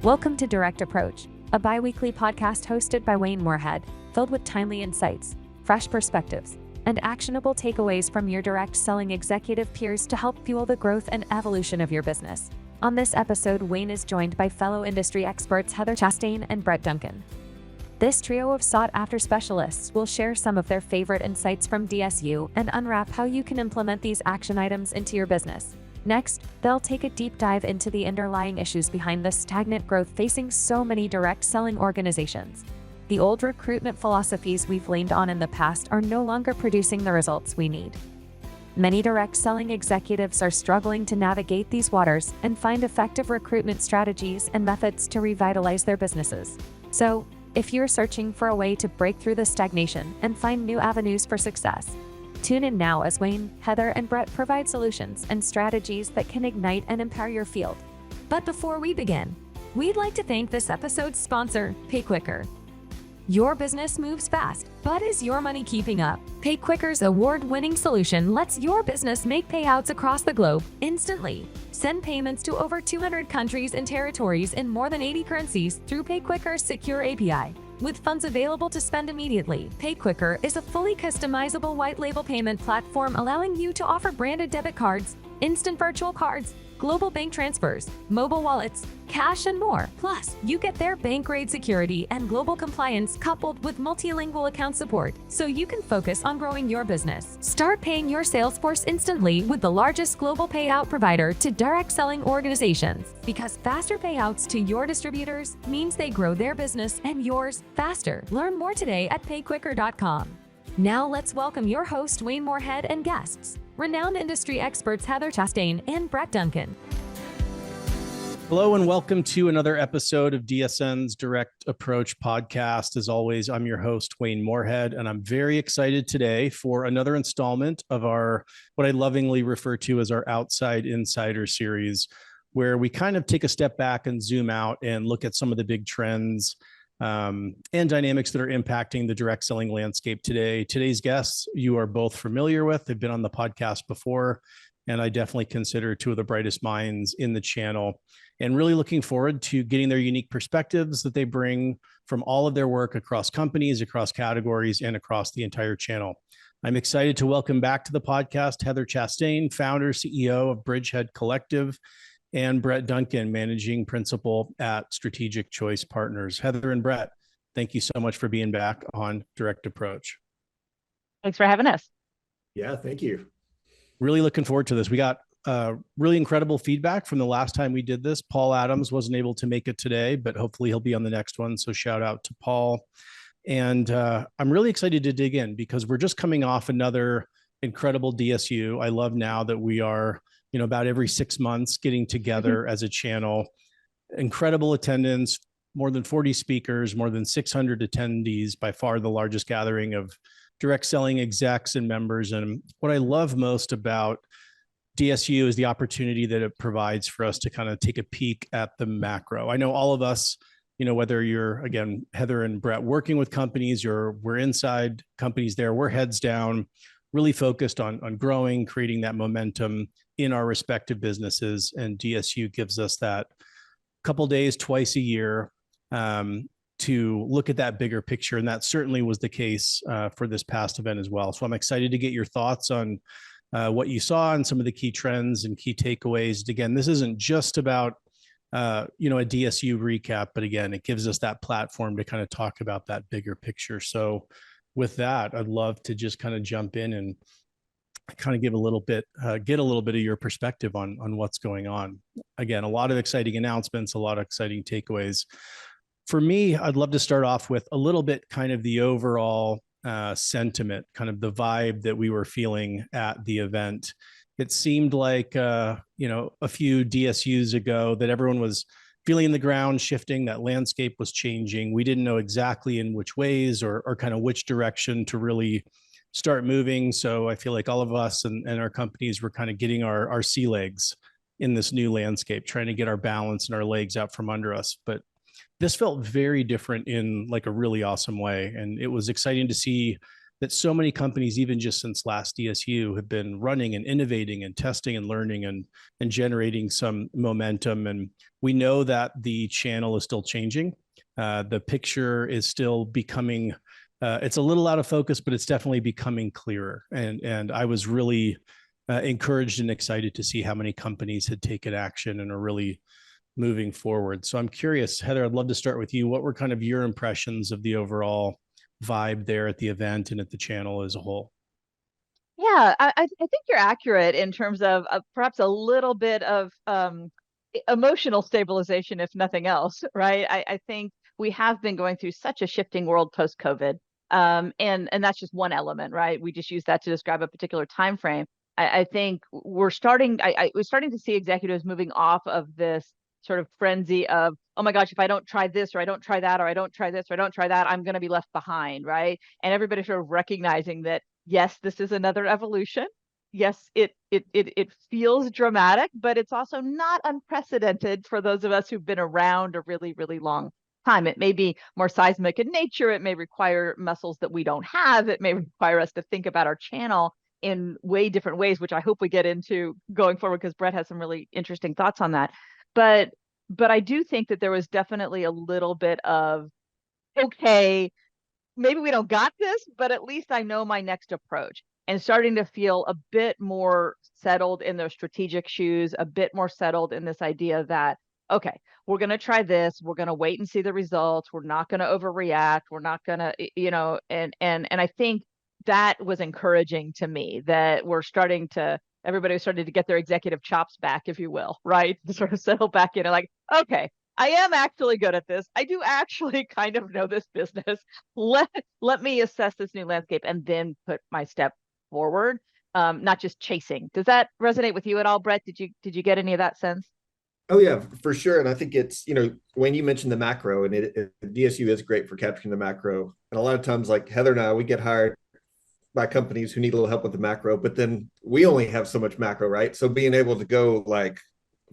Welcome to Direct Approach, a bi-weekly podcast hosted by Wayne Moorehead, filled with timely insights, fresh perspectives, and actionable takeaways from your direct selling executive peers to help fuel the growth and evolution of your business. On this episode, Wayne is joined by fellow industry experts Heather Chastain and Duncan. This trio of sought-after specialists will share some of their favorite insights from DSU and unwrap how you can implement these action items into your business. Next, they'll take a deep dive into the underlying issues behind the stagnant growth facing so many direct selling organizations. The old recruitment philosophies we've leaned on in the past are no longer producing the results we need. Many direct selling executives are struggling to navigate these waters and find effective recruitment strategies and methods to revitalize their businesses. So, if you're searching for a way to break through the stagnation and find new avenues for success, tune in now as Wayne, Heather, and Brett provide solutions and strategies that can ignite and empower your field. But before we begin, we'd like to thank this episode's sponsor, PayQuicker. Your business moves fast, but is your money keeping up? PayQuicker's award-winning solution lets your business make payouts across the globe instantly. Send payments to over 200 countries and territories in more than 80 currencies through PayQuicker's secure API. With funds available to spend immediately, PayQuicker is a fully customizable white-label payment platform allowing you to offer branded debit cards, instant virtual cards, global bank transfers, mobile wallets, cash, and more. Plus, you get their bank-grade security and global compliance coupled with multilingual account support, so you can focus on growing your business. Start paying your sales force instantly with the largest global payout provider to direct selling organizations, because faster payouts to your distributors means they grow their business and yours faster. Learn more today at payquicker.com. Now let's welcome your host, Wayne Moorehead, and guests, renowned industry experts Heather Chastain and Duncan. Hello and welcome to another episode of DSN's Direct Approach podcast. As always, I'm your host, Wayne Moorehead, and I'm very excited today for another installment of our, what I lovingly refer to as our Outside Insider series, where we kind of take a step back and zoom out and look at some of the big trends and dynamics that are impacting the direct selling landscape today. Today's guests, you are both familiar with. They've been on the podcast before, and I definitely consider two of the brightest minds in the channel, and really looking forward to getting their unique perspectives that they bring from all of their work across companies, across categories, and across the entire channel. I'm excited to welcome back to the podcast Heather Chastain, founder, CEO of Bridgehead Collective, and Duncan, managing principal at Strategic Choice Partners. Heather and Brett, thank you so much for being back on Direct Approach. Thanks for having us. Yeah, thank you. Really looking forward to this. We got really incredible feedback from the last time we did this. Paul Adams wasn't able to make it today, but hopefully he'll be on the next one. So shout out to Paul. And I'm really excited to dig in because we're just coming off another incredible DSU. I love now that we are, about every 6 months getting together as a channel. Incredible attendance, more than 40 speakers, more than 600 attendees, by far the largest gathering of direct selling execs and members. And what I love most about DSU is the opportunity that it provides for us to kind of take a peek at the macro. I know all of us, whether you're, again, Heather and Brett, working with companies, or we're inside companies there, we're heads down, really focused on growing, creating that momentum in our respective businesses. And DSU gives us that couple days, twice a year, to look at that bigger picture. And that certainly was the case for this past event as well. So I'm excited to get your thoughts on what you saw and some of the key trends and key takeaways. Again, this isn't just about a DSU recap, but again, it gives us that platform to kind of talk about that bigger picture. So with that, I'd love to just kind of jump in and kind of give a little bit, get a little bit of your perspective on what's going on. Again, a lot of exciting announcements, a lot of exciting takeaways. For me, I'd love to start off with a little bit kind of the overall sentiment, kind of the vibe that we were feeling at the event. It seemed like, a few DSUs ago that everyone was feeling the ground shifting, that landscape was changing. We didn't know exactly in which ways or kind of which direction to really start moving. So I feel like all of us and our companies were kind of getting our sea legs in this new landscape, trying to get our balance and our legs out from under us. But this felt very different in like a really awesome way. And it was exciting to see that so many companies, even just since last DSU, have been running and innovating and testing and learning and generating some momentum. And we know that the channel is still changing. The picture is still becoming, it's a little out of focus, but it's definitely becoming clearer. And I was really encouraged and excited to see how many companies had taken action and are really moving forward. So I'm curious, Heather, I'd love to start with you. What were kind of your impressions of the overall vibe there at the event and at the channel as a whole? Yeah, I think you're accurate in terms of perhaps a little bit of emotional stabilization, if nothing else, right? I think we have been going through such a shifting world post-COVID. And that's just one element, right? We just use that to describe a particular time frame. I think we're starting to see executives moving off of this sort of frenzy of, oh my gosh, if I don't try this or I don't try that or I don't try this or I don't try that, I'm going to be left behind, right? And everybody sort of recognizing that, yes, this is another evolution. Yes, it feels dramatic, but it's also not unprecedented for those of us who've been around a really, really long time. It may be more seismic in nature. It may require muscles that we don't have. It may require us to think about our channel in way different ways, which I hope we get into going forward, because Brett has some really interesting thoughts on that. But I do think that there was definitely a little bit of, okay, maybe we don't got this, but at least I know my next approach, and starting to feel a bit more settled in their strategic shoes, a bit more settled in this idea that, okay, we're going to try this. We're going to wait and see the results. We're not going to overreact. We're not going to, and I think that was encouraging to me, that everybody was starting to get their executive chops back, if you will, right? To sort of settle back in and like, okay, I am actually good at this. I do actually kind of know this business. Let me assess this new landscape and then put my step forward, not just chasing. Does that resonate with you at all, Brett? Did you get any of that sense? Oh yeah, for sure. And I think it's, when you mentioned the macro, and DSU is great for capturing the macro. And a lot of times, like Heather and I, we get hired by companies who need a little help with the macro, but then we only have so much macro, right? So being able to go, like,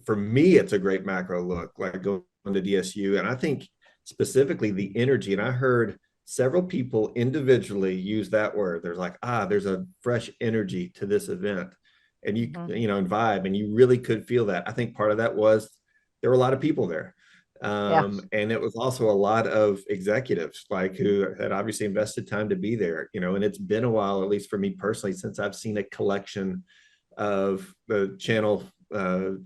for me, it's a great macro look, like going to DSU. And I think specifically the energy, and I heard several people individually use that word. There's like, there's a fresh energy to this event. And and vibe, and you really could feel that. I think part of that was there were a lot of people there. And it was also a lot of executives, like, who had obviously invested time to be there, and it's been a while, at least for me personally, since I've seen a collection of the channel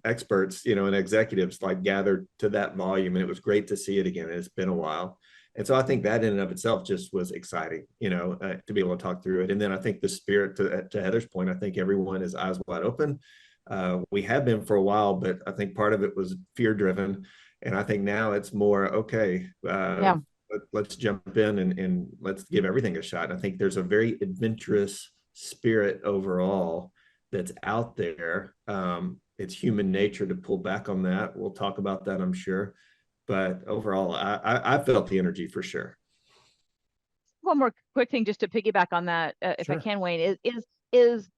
experts, and executives, like, gathered to that volume. And it was great to see it again. It's been a while. And so I think that in and of itself just was exciting, to be able to talk through it. And then I think the spirit, to Heather's point, I think everyone is eyes wide open. We have been for a while, but I think part of it was fear driven. And I think now it's more, okay, let's jump in and let's give everything a shot. And I think there's a very adventurous spirit overall that's out there. It's human nature to pull back on that. We'll talk about that, I'm sure. But overall, I felt the energy for sure. One more quick thing, just to piggyback on that, if Sure. I can, Wayne, is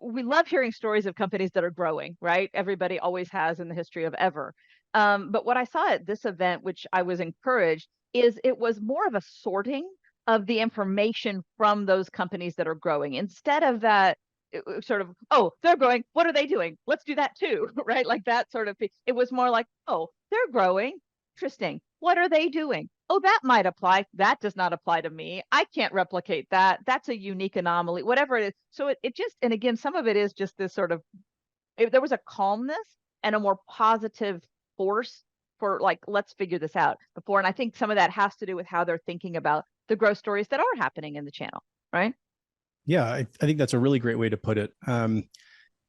we love hearing stories of companies that are growing, right? Everybody always has in the history of ever. But what I saw at this event, which I was encouraged, is it was more of a sorting of the information from those companies that are growing, instead of that sort of, oh, they're growing, what are they doing? Let's do that too, right? Like that sort of thing. It was more like, oh, they're growing. Interesting. What are they doing? Oh, that might apply. That does not apply to me. I can't replicate that. That's a unique anomaly, whatever it is. So it just, and again, some of it is just this sort of, there was a calmness and a more positive force for, like, let's figure this out before. And I think some of that has to do with how they're thinking about the growth stories that are happening in the channel, right? Yeah, I think that's a really great way to put it.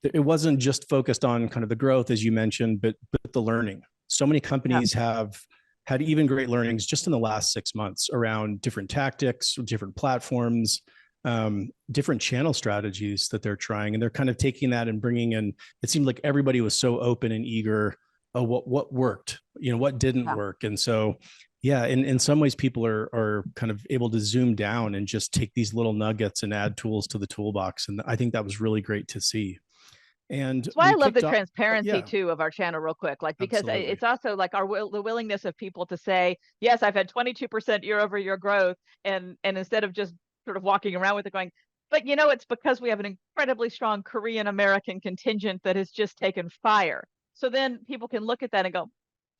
It wasn't just focused on kind of the growth, as you mentioned, but the learning. So many companies have had even great learnings just in the last 6 months around different tactics, different platforms, different channel strategies that they're trying. And they're kind of taking that and bringing in, it seemed like everybody was so open and eager. Oh, what worked, what didn't work. And so, yeah, in some ways, people are kind of able to zoom down and just take these little nuggets and add tools to the toolbox. And I think that was really great to see. And that's why I love the transparency too of our channel, real quick, like, because Absolutely. It's also like the willingness of people to say, yes, I've had 22% year-over-year growth, and instead of just sort of walking around with it going, but it's because we have an incredibly strong Korean American contingent that has just taken fire. So then people can look at that and go,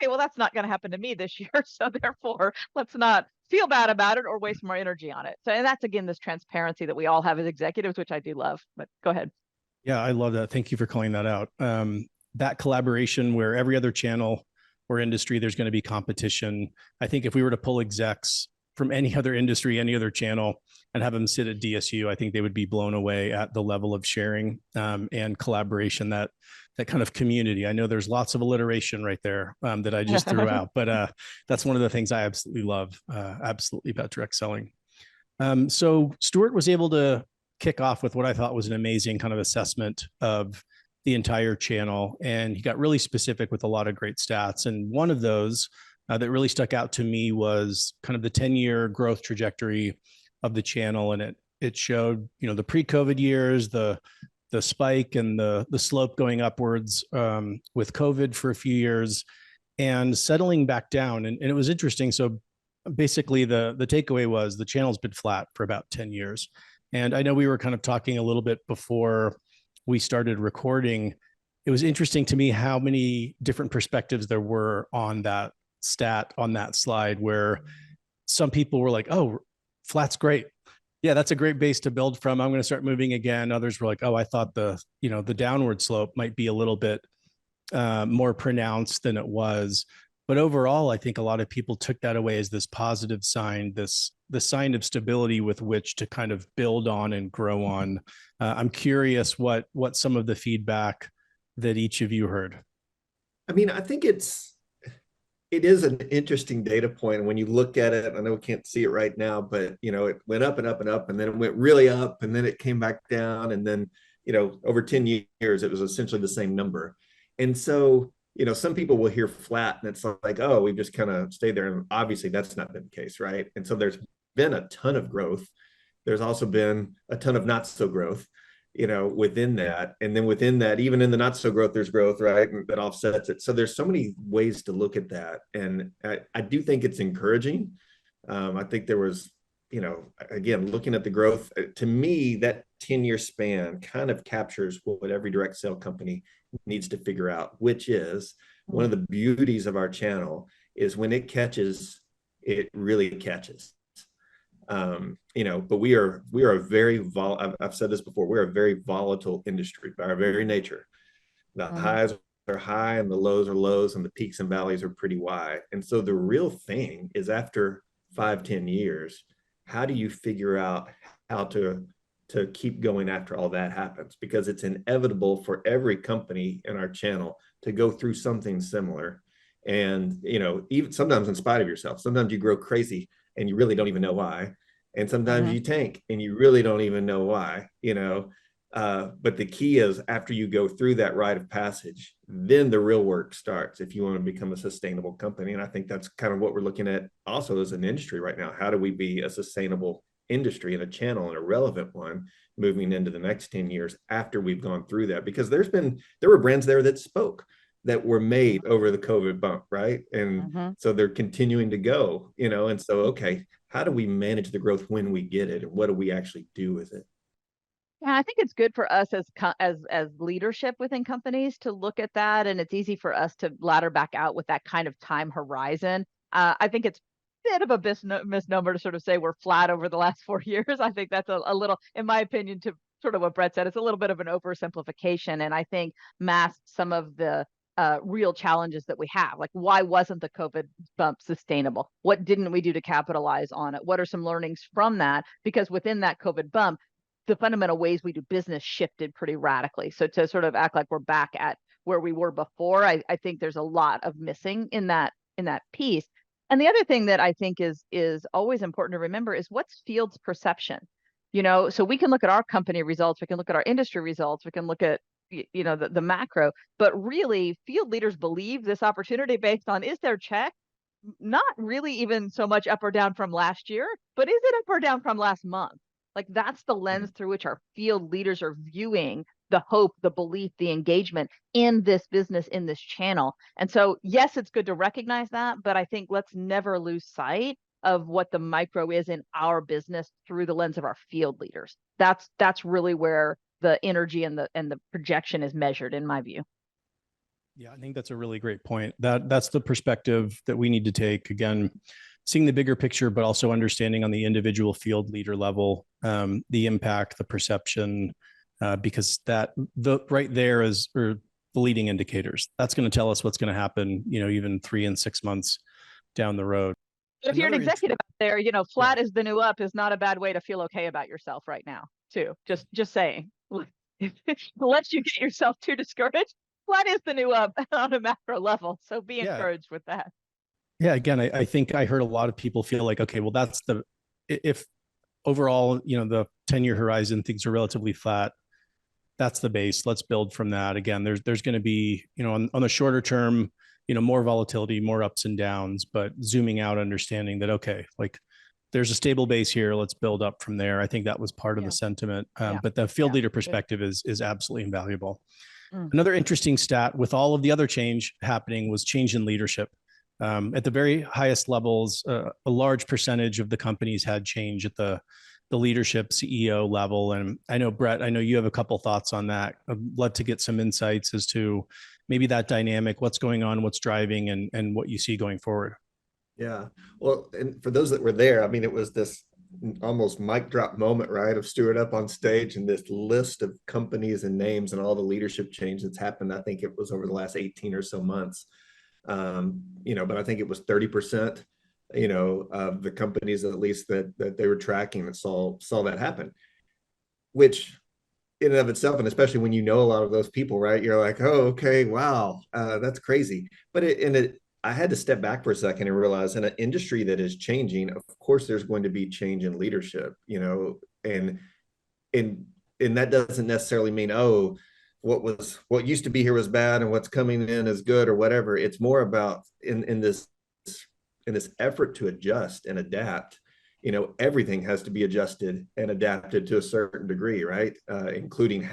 okay, well, that's not going to happen to me this year. So therefore, let's not feel bad about it or waste more energy on it. So, and that's, again, this transparency that we all have as executives, which I do love, but go ahead. Yeah, I love that. Thank you for calling that out. That collaboration where every other channel or industry, there's going to be competition. I think if we were to pull execs from any other industry, any other channel, and have them sit at DSU, I think they would be blown away at the level of sharing and collaboration, that kind of community. I know there's lots of alliteration right there that I just threw out, but that's one of the things I absolutely love, absolutely, about direct selling. So Stuart was able to kick off with what I thought was an amazing kind of assessment of the entire channel. And he got really specific with a lot of great stats. And one of those that really stuck out to me was kind of the 10-year growth trajectory of the channel. And it showed, the pre-COVID years, the spike and the slope going upwards with COVID for a few years and settling back down. And it was interesting. So basically the takeaway was the channel's been flat for about 10 years. And I know we were kind of talking a little bit before we started recording. It was interesting to me how many different perspectives there were on that stat, on that slide, where some people were like, oh, flat's great. Yeah, that's a great base to build from. I'm going to start moving again. Others were like, oh, I thought the downward slope might be a little bit more pronounced than it was. But overall, I think a lot of people took that away as this positive sign, the sign of stability with which to kind of build on and grow on. I'm curious what some of the feedback that each of you heard. I mean, I think it is an interesting data point. When you look at it, I know we can't see it right now, but it went up and up and up, and then it went really up, and then it came back down, and then over 10 years, it was essentially the same number. And so some people will hear flat and it's like, oh, we've just kind of stayed there. And obviously that's not been the case, right? And so there's been a ton of growth. There's also been a ton of not so growth, within that. And then within that, even in the not so growth, there's growth, right? And that offsets it. So there's so many ways to look at that. And I do think it's encouraging. I think there was, again, looking at the growth, to me, that 10-year span kind of captures what every direct sale company needs to figure out, which is one of the beauties of our channel is when it catches, it really catches. But we are a very I've said this before, we're a very volatile industry by our very nature. The highs are high and the lows are lows and the peaks and valleys are pretty wide. And so the real thing is after 5-10 years, how do you figure out how to keep going after all that happens? Because it's inevitable for every company in our channel to go through something similar. And, even sometimes in spite of yourself, sometimes you grow crazy and you really don't even know why. And sometimes you tank and you really don't even know why, but the key is after you go through that rite of passage, then the real work starts if you want to become a sustainable company. And I think that's kind of what we're looking at also as an industry right now. How do we be a sustainable industry and a channel and a relevant one moving into the next 10 years after we've gone through that? Because there were brands there that were made over the COVID bump, right? And so they're continuing to go, and so, okay, how do we manage the growth when we get it? And what do we actually do with it? Yeah, I think it's good for us as leadership within companies to look at that, and it's easy for us to ladder back out with that kind of time horizon. I think it's a bit of a misnomer to sort of say we're flat over the last 4 years. I think that's a little, in my opinion, to sort of what Brett said, it's a little bit of an oversimplification, and I think masks some of the real challenges that we have. Like, why wasn't the COVID bump sustainable? What didn't we do to capitalize on it? What are some learnings from that? Because within that COVID bump, the fundamental ways we do business shifted pretty radically. So to sort of act like we're back at where we were before, I think there's a lot of missing in that piece. And the other thing that I think is always important to remember is what's field's perception. So we can look at our company results, we can look at our industry results, we can look at the macro, but really field leaders believe this opportunity based on, is their check not really even so much up or down from last year, but is it up or down from last month? Like, that's the lens through which our field leaders are viewing the hope, the belief, the engagement in this business, in this channel. And so, yes, it's good to recognize that, but I think let's never lose sight of what the micro is in our business through the lens of our field leaders. That's really where the energy and the projection is measured, in my view. Yeah, I think that's a really great point. That's the perspective that we need to take. Again, seeing the bigger picture, but also understanding on the individual field leader level, the impact, the perception, because right there is the leading indicators. That's going to tell us what's going to happen, even 3 and 6 months down the road. But if you're an executive out there, flat is the new up is not a bad way to feel okay about yourself right now, too. Just saying. Lest you get yourself too discouraged, flat is the new up on a macro level. So be encouraged with that. Yeah, again, I think I heard a lot of people feel like, okay, well, if overall, the 10-year horizon, things are relatively flat, that's the base. Let's build from that. Again, there's going to be, on the shorter term, more volatility, more ups and downs, but zooming out, understanding that, okay, like there's a stable base here. Let's build up from there. I think that was part of the sentiment. But the field leader perspective is absolutely invaluable. Another interesting stat with all of the other change happening was change in leadership. At the very highest levels, a large percentage of the companies had change at the leadership CEO level. And I know, Brett, you have a couple thoughts on that. I'd love to get some insights as to maybe that dynamic, what's going on, what's driving, and what you see going forward. Yeah. Well, and for those that were there, I mean, it was this almost mic drop moment, right? Of Stuart up on stage and this list of companies and names and all the leadership change that's happened. I think it was over the last 18 or so months. But I think it was 30%, of the companies at least that they were tracking that saw that happen, which in and of itself, and especially when a lot of those people, right? You're like, oh, okay, wow, that's crazy. But I had to step back for a second and realize in an industry that is changing, of course, there's going to be change in leadership, and that doesn't necessarily mean, oh, what used to be here was bad and what's coming in is good or whatever. It's more about in this effort to adjust and adapt, everything has to be adjusted and adapted to a certain degree, right? Including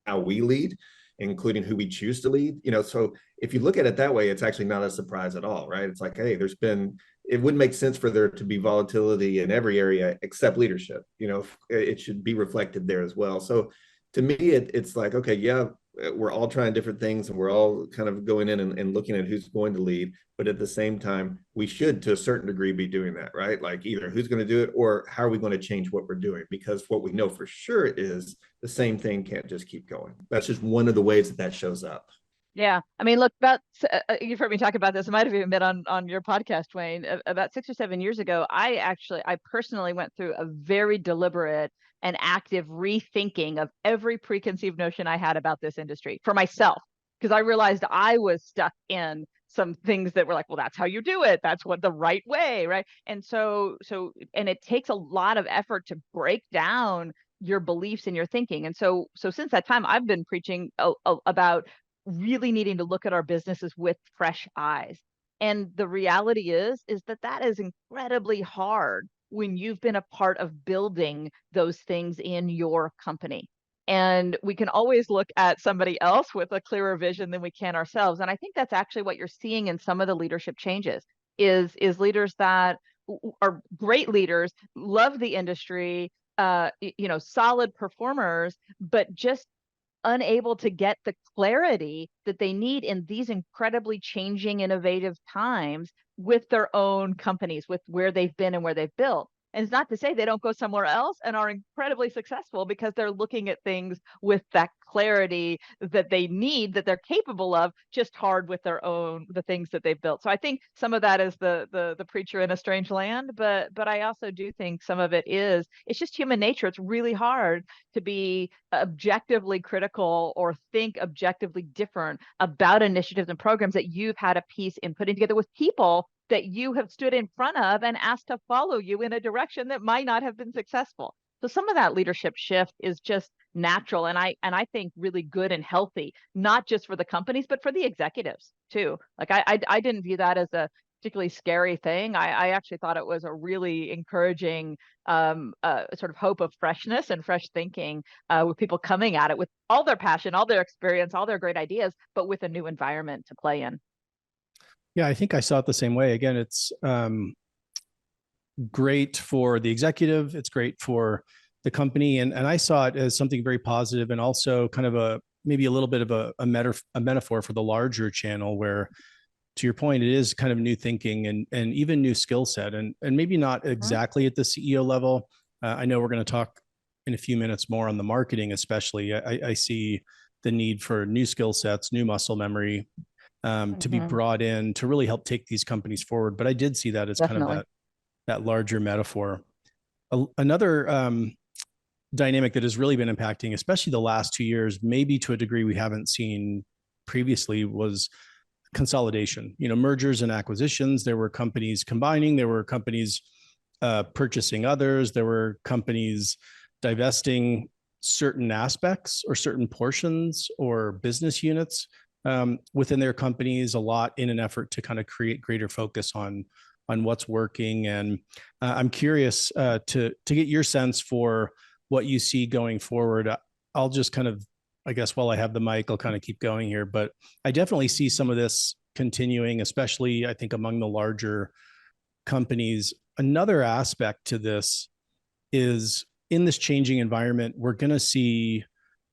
how we lead, including who we choose to lead. So if you look at it that way, it's actually not a surprise at all, right? It's like, hey, it wouldn't make sense for there to be volatility in every area except leadership. It should be reflected there as well. So to me, it's like, okay, yeah, we're all trying different things and we're all kind of going in and looking at who's going to lead. But at the same time, we should, to a certain degree, be doing that, right? Like either who's going to do it or how are we going to change what we're doing? Because what we know for sure is the same thing can't just keep going. That's just one of the ways that shows up. Yeah. I mean, look, you've heard me talk about this. It might have even been on your podcast, Wayne. About 6 or 7 years ago, I personally went through a very deliberate and active rethinking of every preconceived notion I had about this industry for myself, because I realized I was stuck in some things that were like, well, that's how you do it. That's what the right way, right? And and it takes a lot of effort to break down your beliefs and your thinking. And so since that time, I've been preaching about really needing to look at our businesses with fresh eyes. And the reality is that is incredibly hard when you've been a part of building those things in your company. And we can always look at somebody else with a clearer vision than we can ourselves. And I think that's actually what you're seeing in some of the leadership changes is leaders that are great leaders, love the industry, solid performers, but just unable to get the clarity that they need in these incredibly changing, innovative times with their own companies, with where they've been and where they've built. And it's not to say they don't go somewhere else and are incredibly successful, because they're looking at things with that clarity that they need, that they're capable of, just hard with the things that they've built. So I think some of that is the preacher in a strange land, but I also do think some of it's just human nature. It's really hard to be objectively critical or think objectively different about initiatives and programs that you've had a piece in putting together with people that you have stood in front of and asked to follow you in a direction that might not have been successful. So some of that leadership shift is just natural, and I think really good and healthy, not just for the companies, but for the executives too. Like I didn't view that as a particularly scary thing. I actually thought it was a really encouraging sort of hope of freshness and fresh thinking, with people coming at it with all their passion, all their experience, all their great ideas, but with a new environment to play in. Yeah, I think I saw it the same way. Again, great for the executive. It's great for the company. And I saw it as something very positive, and also kind of maybe a little bit of a metaphor for the larger channel, where, to your point, it is kind of new thinking and even new skill set, and maybe not exactly at the CEO level. I know we're going to talk in a few minutes more on the marketing, especially. I see the need for new skill sets, new muscle memory, to be brought in to really help take these companies forward. But I did see that as Definitely. kind of that larger metaphor. Another dynamic that has really been impacting, especially the last 2 years, maybe to a degree we haven't seen previously, was consolidation. Mergers and acquisitions. There were companies combining. There were companies purchasing others. There were companies divesting certain aspects or certain portions or business units within their companies, a lot in an effort to kind of create greater focus on what's working. And I'm curious to get your sense for what you see going forward. I'll just kind of, I guess, while I have the mic, I'll kind of keep going here, but I definitely see some of this continuing, especially I think among the larger companies. Another aspect to this is, in this changing environment, we're going to see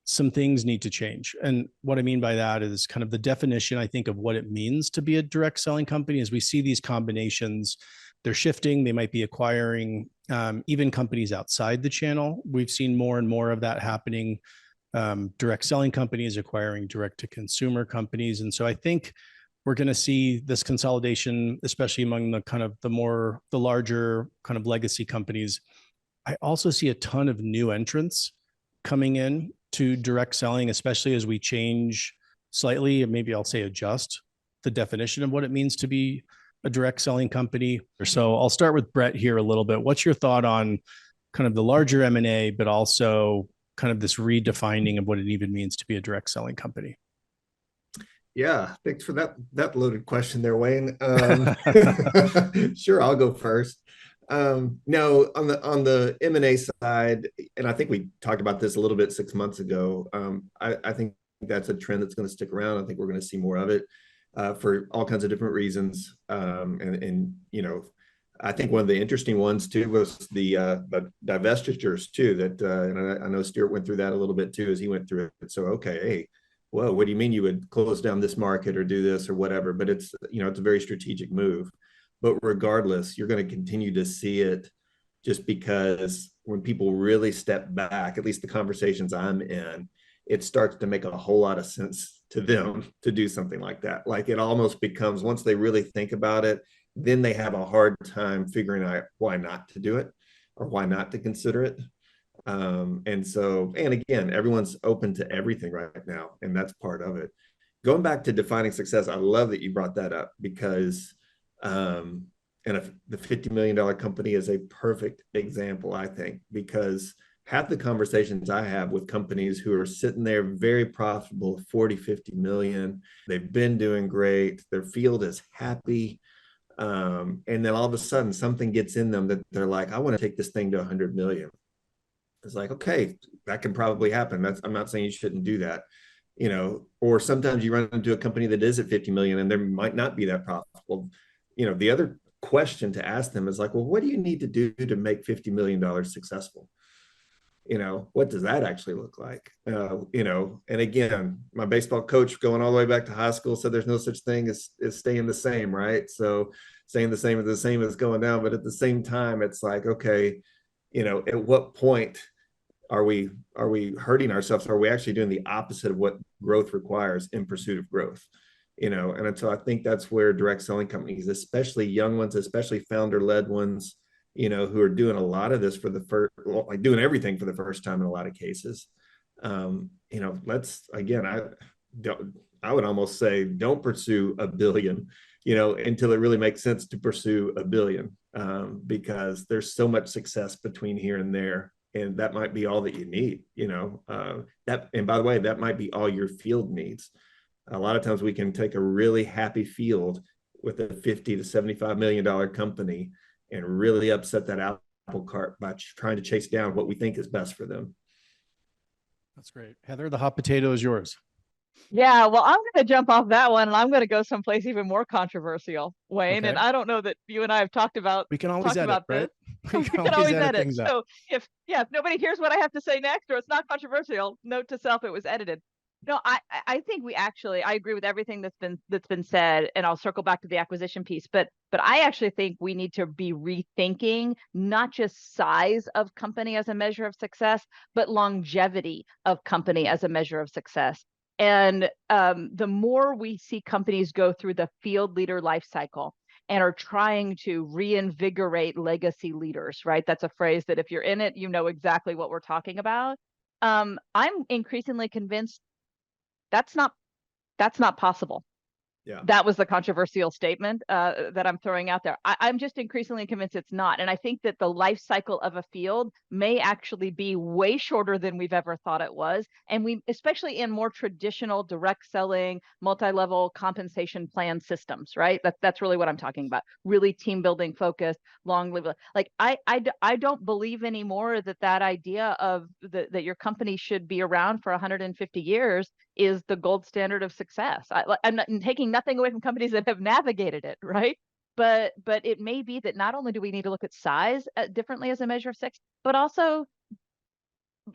some things need to change. And what I mean by that is kind of the definition, I think, of what it means to be a direct selling company. As we see these combinations, they're shifting. They might be acquiring even companies outside the channel. We've seen more and more of that happening. Direct selling companies acquiring direct to consumer companies. And so I think we're going to see this consolidation, especially among the larger kind of legacy companies. I also see a ton of new entrants coming in to direct selling, especially as we change slightly, and maybe I'll say adjust the definition of what it means to be a direct selling company. So I'll start with Brett here a little bit. What's your thought on kind of the larger M&A, but also kind of this redefining of what it even means to be a direct selling company? Yeah, thanks for that loaded question there, Wayne. Sure, I'll go first. No, on the M&A side, and I think we talked about this a little bit 6 months ago. I think that's a trend that's going to stick around. I think we're going to see more of it for all kinds of different reasons. And I think one of the interesting ones too was the divestitures too. That and I know Stuart went through that a little bit too as he went through it. So hey, whoa, what do you mean you would close down this market or do this or whatever? But it's it's a very strategic move. But regardless, you're going to continue to see it, just because when people really step back, at least the conversations I'm in, it starts to make a whole lot of sense to them to do something like that. Like, it almost becomes, once they really think about it, then they have a hard time figuring out why not to do it or why not to consider it. And again, everyone's open to everything right now, and that's part of it. Going back to defining success, I love that you brought that up, because and the $50 million company is a perfect example, I think, because half the conversations I have with companies who are sitting there very profitable, 40, 50 million, they've been doing great, their field is happy. And then all of a sudden something gets in them that they're like, I want to take this thing to 100 million. It's like, okay, that can probably happen. I'm not saying you shouldn't do that, or sometimes you run into a company that is at 50 million and there might not be that profitable. The other question to ask them is like, well, what do you need to do to make $50 million successful? What does that actually look like? And again, my baseball coach going all the way back to high school said there's no such thing as staying the same, right? So staying the same is the same as going down. But at the same time, it's like, okay, at what point are we hurting ourselves? Are we actually doing the opposite of what growth requires in pursuit of growth? And so I think that's where direct selling companies, especially young ones, especially founder-led ones, who are doing a lot of this for the first, like doing everything for the first time in a lot of cases. I would almost say, don't pursue a billion, until it really makes sense to pursue a billion, because there's so much success between here and there. And that might be all that you need, and by the way, that might be all your field needs. A lot of times we can take a really happy field with a $50 to $75 million company and really upset that apple cart by trying to chase down what we think is best for them. That's great. Heather, the hot potato is yours. Yeah, well, I'm going to jump off that one and I'm going to go someplace even more controversial, Wayne. Okay. And I don't know that you and I have talked about We can always edit, this. right? We can always edit. things out. So if nobody hears what I have to say next, or it's not controversial, note to self, it was edited. No, I think I agree with everything that's been said, and I'll circle back to the acquisition piece. But I actually think we need to be rethinking not just size of company as a measure of success, but longevity of company as a measure of success. And the more we see companies go through the field leader life cycle and are trying to reinvigorate legacy leaders, right? That's a phrase that if you're in it, you know exactly what we're talking about. I'm increasingly convinced that's not possible. Yeah. That was the controversial statement that I'm throwing out there. I'm just increasingly convinced it's not. And I think that the life cycle of a field may actually be way shorter than we've ever thought it was. And we, especially in more traditional direct selling, multi-level compensation plan systems, right? That's really what I'm talking about. Really team building focused, long live. Like I don't believe anymore that idea of that your company should be around for 150 years is the gold standard of success. I'm not taking nothing away from companies that have navigated it, right? But it may be that not only do we need to look at size differently as a measure of success, but also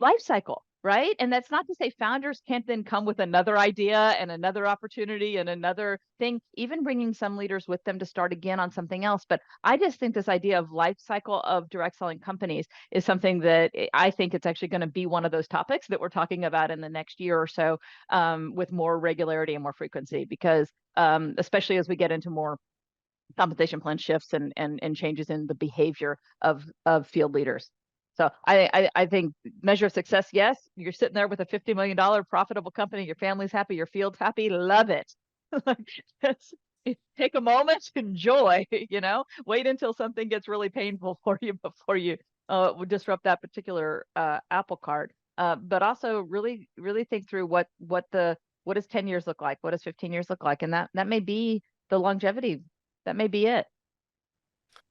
life cycle, right? And that's not to say founders can't then come with another idea and another opportunity and another thing, even bringing some leaders with them to start again on something else. But I just think this idea of life cycle of direct selling companies is something that I think it's actually going to be one of those topics that we're talking about in the next year or so, with more regularity and more frequency, because especially as we get into more compensation plan shifts and changes in the behavior of field leaders. So I think measure of success, yes, you're sitting there with a $50 million profitable company, your family's happy, your field's happy, love it. Take a moment, enjoy, wait until something gets really painful for you before you disrupt that particular apple cart. But also really, really think through what does 10 years look like? What does 15 years look like? And that may be the longevity. That may be it.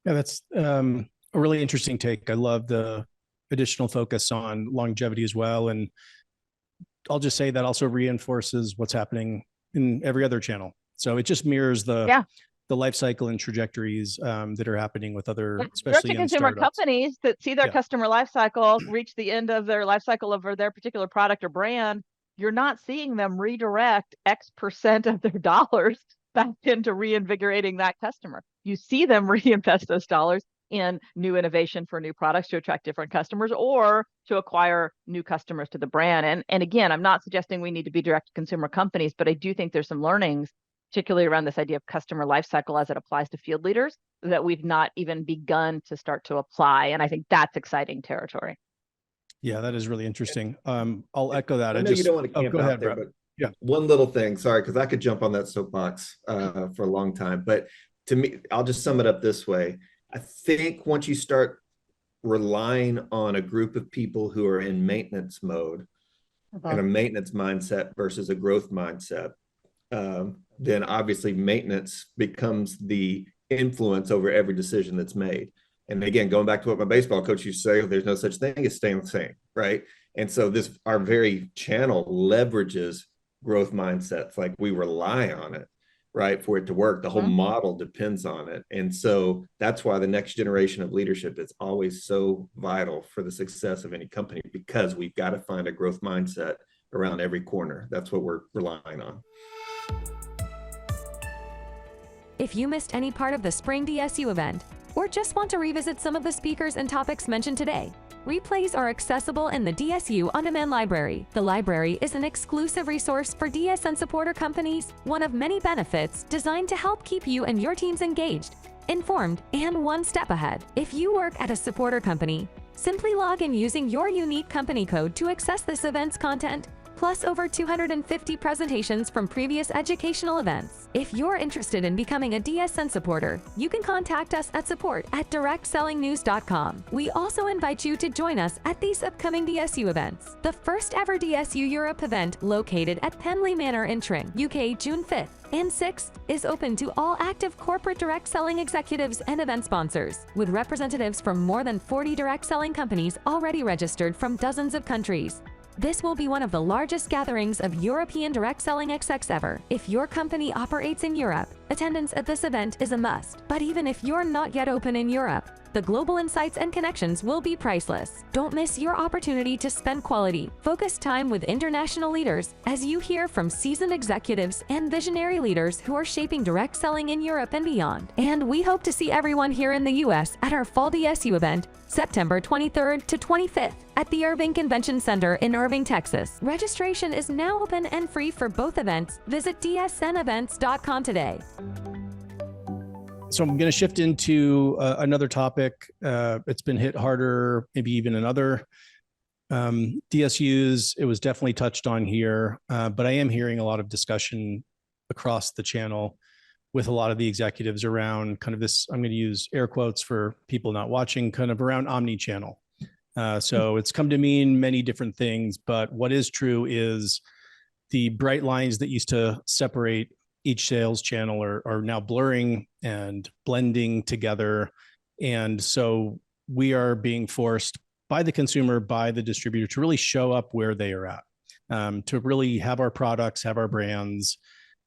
Yeah, that's a really interesting take. I love the additional focus on longevity as well. And I'll just say that also reinforces what's happening in every other channel. So it just mirrors the life cycle and trajectories that are happening with other, especially in consumer startups. Companies that see their customer life cycle reach the end of their life cycle of their particular product or brand. You're not seeing them redirect X% of their dollars back into reinvigorating that customer. You see them reinvest those dollars in new innovation for new products to attract different customers or to acquire new customers to the brand. And again, I'm not suggesting we need to be direct to consumer companies, but I do think there's some learnings, particularly around this idea of customer life cycle as it applies to field leaders, that we've not even begun to start to apply. And I think that's exciting territory. Yeah, that is really interesting. I'll echo that. I know you don't want to camp out there, but yeah, one little thing, sorry, because I could jump on that soapbox for a long time. But to me, I'll just sum it up this way. I think once you start relying on a group of people who are in maintenance mode and a maintenance mindset versus a growth mindset, then obviously maintenance becomes the influence over every decision that's made. And again, going back to what my baseball coach used to say, there's no such thing as staying the same, right? And so our very channel leverages growth mindsets. Like we rely on it, right, for it to work. The whole model depends on it. And so that's why the next generation of leadership is always so vital for the success of any company, because we've got to find a growth mindset around every corner. That's what we're relying on. If you missed any part of the Spring DSU event, or just want to revisit some of the speakers and topics mentioned today, replays are accessible in the DSU On-Demand Library. The library is an exclusive resource for DSN supporter companies, one of many benefits designed to help keep you and your teams engaged, informed, and one step ahead. If you work at a supporter company, simply log in using your unique company code to access this event's content, plus over 250 presentations from previous educational events. If you're interested in becoming a DSN supporter, you can contact us at support@directsellingnews.com. We also invite you to join us at these upcoming DSU events. The first ever DSU Europe event, located at Penley Manor in Tring, UK, June 5th and 6th, is open to all active corporate direct selling executives and event sponsors, with representatives from more than 40 direct selling companies already registered from dozens of countries. This will be one of the largest gatherings of European direct selling XX ever. If your company operates in Europe, attendance at this event is a must. But even if you're not yet open in Europe, the global insights and connections will be priceless. Don't miss your opportunity to spend quality, focused time with international leaders as you hear from seasoned executives and visionary leaders who are shaping direct selling in Europe and beyond. And we hope to see everyone here in the US at our Fall DSU event, September 23rd to 25th at the Irving Convention Center in Irving, Texas. Registration is now open and free for both events. Visit dsnevents.com today. So I'm going to shift into another topic. It's been hit harder, maybe even in other DSUs. It was definitely touched on here, but I am hearing a lot of discussion across the channel with a lot of the executives around kind of this, I'm going to use air quotes for people not watching, kind of around omnichannel. So it's come to mean many different things, but what is true is the bright lines that used to separate each sales channel are now blurring and blending together. And so we are being forced by the consumer, by the distributor to really show up where they are at, to really have our products, have our brands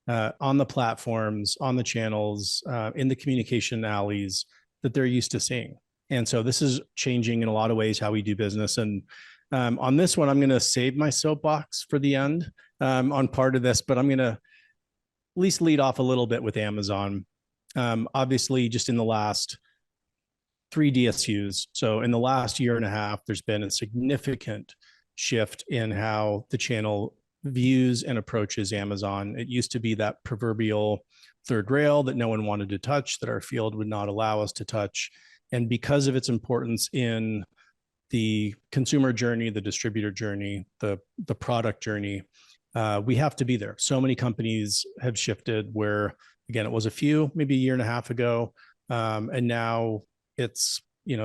on the platforms, on the channels, in the communication alleys that they're used to seeing. And so this is changing in a lot of ways how we do business. And on this one, I'm going to save my soapbox for the end on part of this, but I'm going to at least lead off a little bit with Amazon. Obviously, just in the last 3 DSUs, so in the last year and a half, there's been a significant shift in how the channel views and approaches Amazon. It used to be that proverbial third rail that no one wanted to touch, that our field would not allow us to touch. And because of its importance in the consumer journey, the distributor journey, the product journey, we have to be there. So many companies have shifted where, again, it was a few, maybe a year and a half ago. And now it's,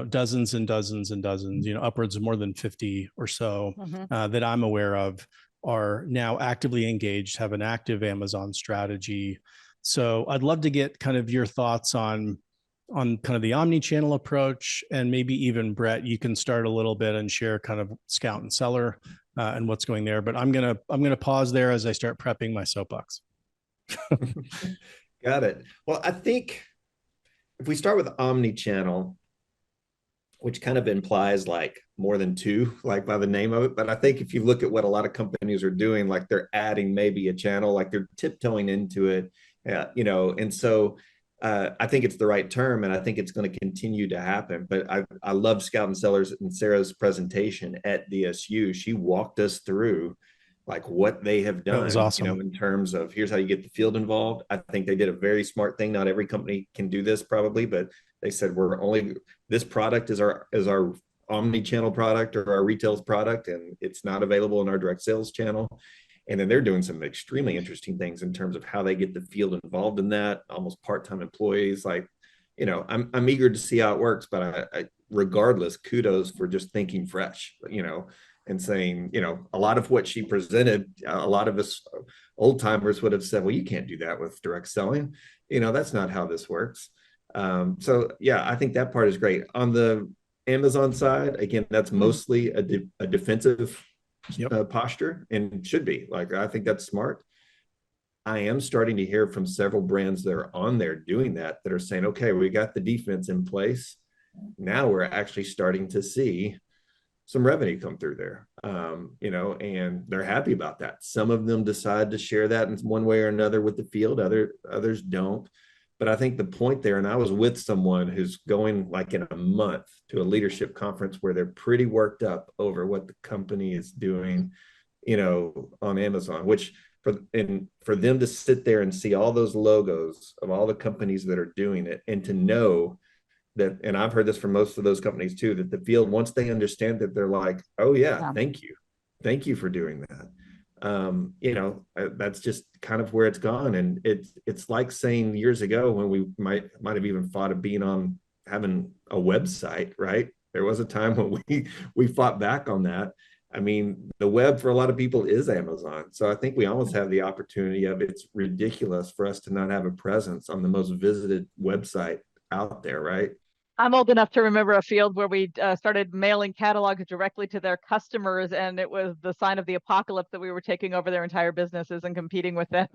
dozens and dozens and dozens, upwards of more than 50 or so that I'm aware of are now actively engaged, have an active Amazon strategy. So I'd love to get kind of your thoughts on kind of the omni-channel approach, and maybe even Brett, you can start a little bit and share kind of scout and seller and what's going there. But I'm gonna pause there as I start prepping my soapbox. Got it. Well, I think if we start with omni-channel, which kind of implies like more than 2, like by the name of it. But I think if you look at what a lot of companies are doing, like they're adding maybe a channel, like they're tiptoeing into it, and so I think it's the right term, and I think it's going to continue to happen. But I love Scout and Sellers and Sarah's presentation at DSU. She walked us through like what they have done, that was awesome. in terms of here's how you get the field involved. I think they did a very smart thing. Not every company can do this probably, but they said this product is our omni-channel product or our retail product, and it's not available in our direct sales channel. And then they're doing some extremely interesting things in terms of how they get the field involved in that, almost part-time employees. Like, I'm eager to see how it works, but I regardless, kudos for just thinking fresh, and saying, a lot of what she presented, a lot of us old timers would have said, well, you can't do that with direct selling. That's not how this works. So yeah, I think that part is great. On the Amazon side, again, that's mostly a defensive posture, and should be. Like, I think that's smart. I am starting to hear from several brands that are on there doing that are saying, okay, we got the defense in place. Now we're actually starting to see some revenue come through there, and they're happy about that. Some of them decide to share that in one way or another with the field. Others don't. But I think the point there, and I was with someone who's going like in a month to a leadership conference where they're pretty worked up over what the company is doing, on Amazon, which for them to sit there and see all those logos of all the companies that are doing it, and to know that, and I've heard this from most of those companies too, that the field, once they understand that, they're like, oh yeah. Thank you for doing that. That's just kind of where it's gone. And it's like saying years ago when we might have even thought of having a website, right? There was a time when we fought back on that. I mean, the web for a lot of people is Amazon. So I think we almost have the opportunity of, it's ridiculous for us to not have a presence on the most visited website out there, right? I'm old enough to remember a field where we started mailing catalogs directly to their customers, and it was the sign of the apocalypse that we were taking over their entire businesses and competing with them.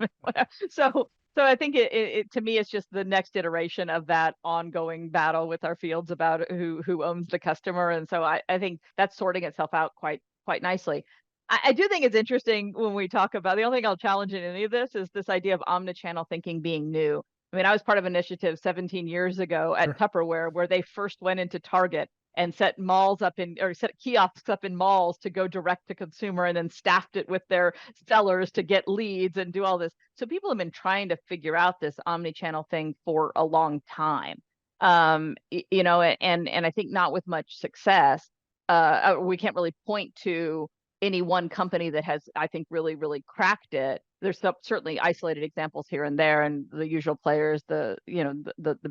So I think it to me, it's just the next iteration of that ongoing battle with our fields about who owns the customer. And so I think that's sorting itself out quite nicely. I do think it's interesting when we talk about, the only thing I'll challenge in any of this is this idea of omnichannel thinking being new. I mean, I was part of an initiative 17 years ago at Tupperware where they first went into Target and set kiosks up in malls to go direct to consumer, and then staffed it with their sellers to get leads and do all this. So people have been trying to figure out this omnichannel thing for a long time. And I think not with much success. We can't really point to any one company that has, I think, really, really cracked it. There's certainly isolated examples here and there, and the usual players, the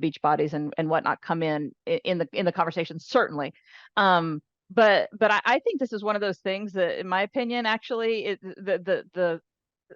beach bodies and whatnot come in the conversation, certainly. But I think this is one of those things that, in my opinion, actually, the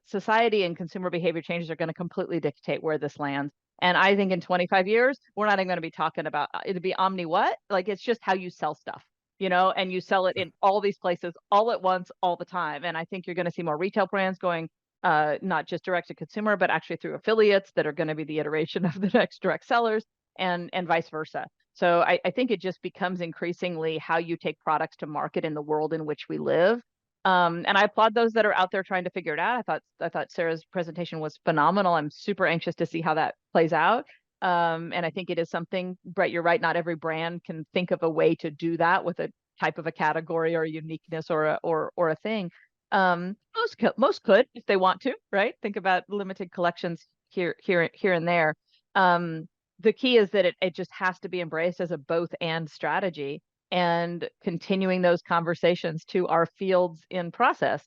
society and consumer behavior changes are going to completely dictate where this lands. And I think in 25 years, we're not even going to be talking about it'll be omni what? Like, it's just how you sell stuff. And you sell it in all these places all at once, all the time. And I think you're going to see more retail brands going, not just direct to consumer, but actually through affiliates that are going to be the iteration of the next direct sellers, and vice versa. So I think it just becomes increasingly how you take products to market in the world in which we live. And I applaud those that are out there trying to figure it out. I thought Sarah's presentation was phenomenal. I'm super anxious to see how that plays out. And I think it is something, Brett, you're right. Not every brand can think of a way to do that with a type of a category or a uniqueness or a thing. Most could if they want to, right? Think about limited collections here and there. The key is that it just has to be embraced as a both and strategy, and continuing those conversations to our fields in process.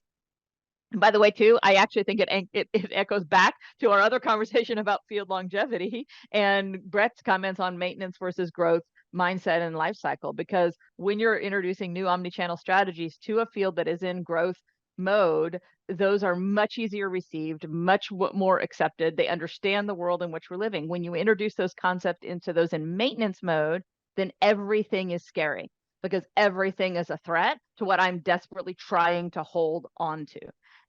And by the way, too, I actually think it echoes back to our other conversation about field longevity and Brett's comments on maintenance versus growth mindset and life cycle. Because when you're introducing new omnichannel strategies to a field that is in growth mode, those are much easier received, much more accepted. They understand the world in which we're living. When you introduce those concepts into those in maintenance mode, then everything is scary, because everything is a threat to what I'm desperately trying to hold on to.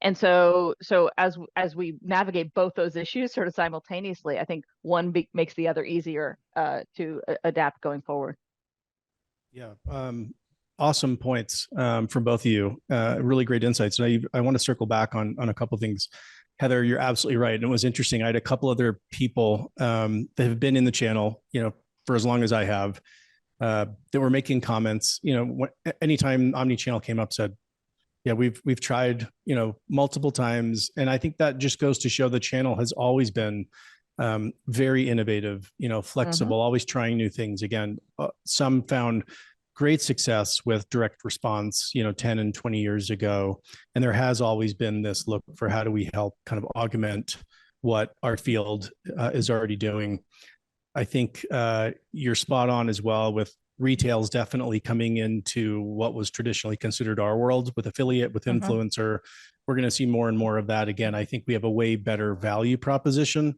And so as we navigate both those issues sort of simultaneously, I think one makes the other easier to adapt going forward. Yeah. Awesome points from both of you. Really great insights. And I want to circle back on a couple of things. Heather, you're absolutely right. And it was interesting. I had a couple other people that have been in the channel, for as long as I have, that were making comments, anytime omnichannel came up, said, yeah, we've tried, multiple times. And I think that just goes to show the channel has always been very innovative, flexible, always trying new things. Again, some found great success with direct response, 10 and 20 years ago. And there has always been this look for how do we help kind of augment what our field is already doing. I think you're spot on as well with retail's definitely coming into what was traditionally considered our world with affiliate, with influencer. We're going to see more and more of that. Again, I think we have a way better value proposition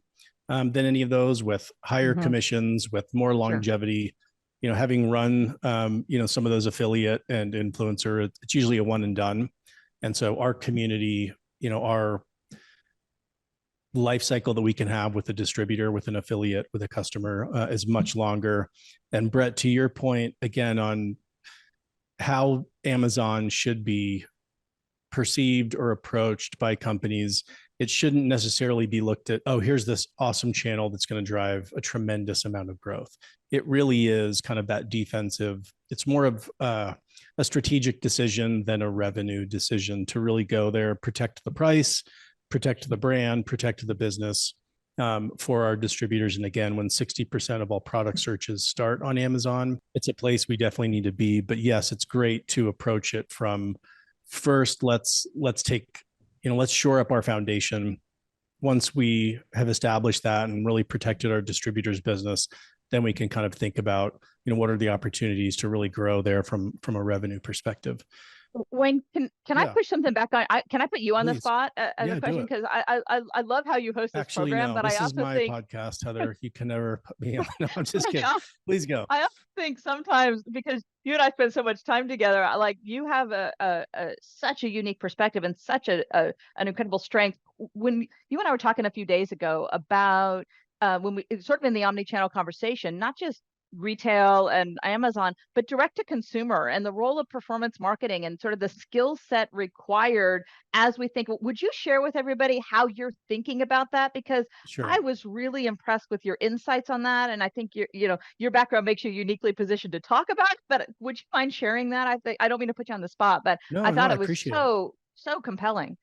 than any of those, with higher commissions, with more longevity. Sure. Having run, some of those affiliate and influencer, it's usually a one and done. And so our community, our life cycle that we can have with a distributor, with an affiliate, with a customer is much longer. And Brett, to your point again on how Amazon should be perceived or approached by companies, it shouldn't necessarily be looked at, oh, here's this awesome channel that's going to drive a tremendous amount of growth. It really is kind of that defensive. It's more of a strategic decision than a revenue decision to really go there, protect the price, protect the brand, protect the business for our distributors. And again, when 60% of all product searches start on Amazon, it's a place we definitely need to be. But yes, it's great to approach it from first, let's shore up our foundation. Once we have established that and really protected our distributors' business, then we can kind of think about, what are the opportunities to really grow there from a revenue perspective. Wayne, can I Yeah, push something back on? Can I put you on the please. spot as a Yeah, do question? it. Because I love how you host this Actually, program, no, but I this is also my think podcast, Heather. You can never put me on. No, I'm just kidding. I Please go. I also think sometimes because you and I spend so much time together, like you have such a unique perspective and such an incredible strength. When you and I were talking a few days ago about when we sort of in the omni-channel conversation, not just retail and Amazon, but direct to consumer and the role of performance marketing and sort of the skill set required as we think. Would you share with everybody how you're thinking about that? Because Sure. I was really impressed with your insights on that, and I think your background makes you uniquely positioned to talk about it. But would you mind sharing that? I don't mean to put you on the spot, but I No, no, thought I it was appreciate it. so compelling.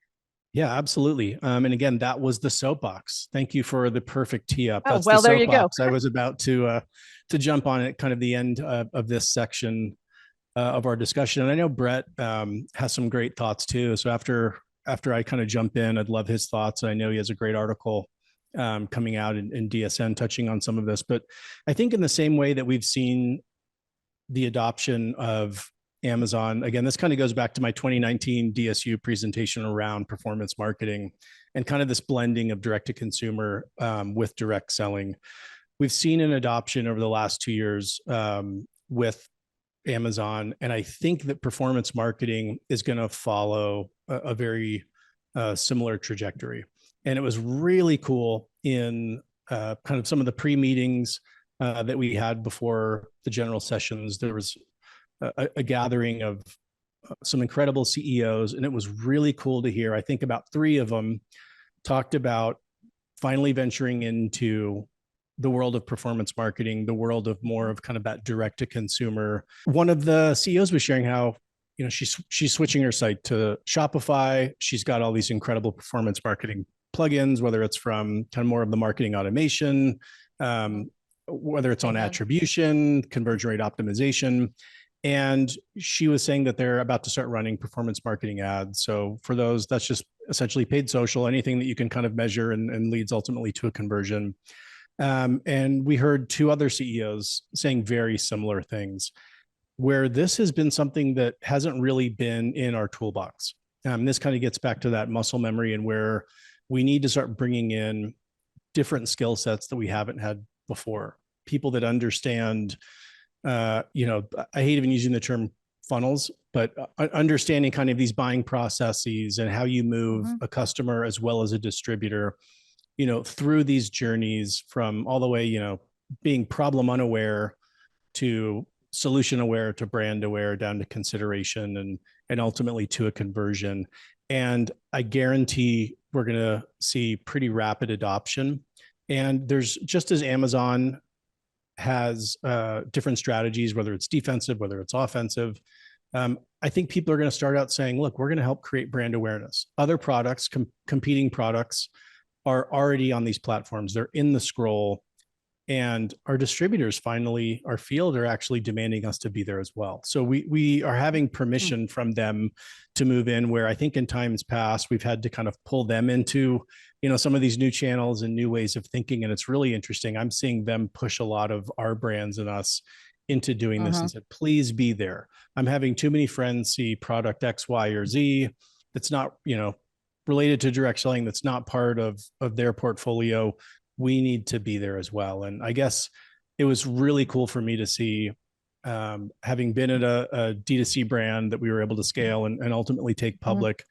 Yeah, absolutely. And again, that was the soapbox. Thank you for the perfect tee up. Oh, That's the well, there you go. soapbox. I was about to jump on at kind of the end of this section of our discussion. And I know Brett has some great thoughts too. So after I kind of jump in, I'd love his thoughts. I know he has a great article coming out in DSN touching on some of this. But I think in the same way that we've seen the adoption of Amazon, again, this kind of goes back to my 2019 DSU presentation around performance marketing and kind of this blending of direct to consumer with direct selling. We've seen an adoption over the last 2 years with Amazon. And I think that performance marketing is going to follow a very similar trajectory. And it was really cool in kind of some of the pre-meetings that we had before the general sessions. There was a gathering of some incredible CEOs, and it was really cool to hear. I think about 3 of them talked about finally venturing into the world of performance marketing, the world of more of kind of that direct to consumer. One of the CEOs was sharing how, she's switching her site to Shopify. She's got all these incredible performance marketing plugins, whether it's from kind of more of the marketing automation, whether it's on attribution, conversion rate optimization. And she was saying that they're about to start running performance marketing ads. So for those, that's just essentially paid social, anything that you can kind of measure and leads ultimately to a conversion. And we heard 2 other CEOs saying very similar things, where this has been something that hasn't really been in our toolbox. This kind of gets back to that muscle memory and where we need to start bringing in different skill sets that we haven't had before. People that understand, I hate even using the term funnels, but understanding kind of these buying processes and how you move a customer as well as a distributor, through these journeys from all the way, being problem unaware to solution aware to brand aware down to consideration and ultimately to a conversion. And I guarantee we're going to see pretty rapid adoption. And there's, just as Amazon has different strategies, whether it's defensive, whether it's offensive, I think people are going to start out saying, look, we're going to help create brand awareness. Other products, competing products are already on these platforms. They're in the scroll. And our distributors finally, our field, are actually demanding us to be there as well. So we are having permission from them to move in, where I think in times past, we've had to kind of pull them into, some of these new channels and new ways of thinking. And it's really interesting. I'm seeing them push a lot of our brands and us into doing this and said, please be there. I'm having too many friends see product X, Y, or Z that's not, related to direct selling, that's not part of their portfolio. We need to be there as well. And I guess it was really cool for me to see, having been at a D2C brand that we were able to scale and ultimately take public.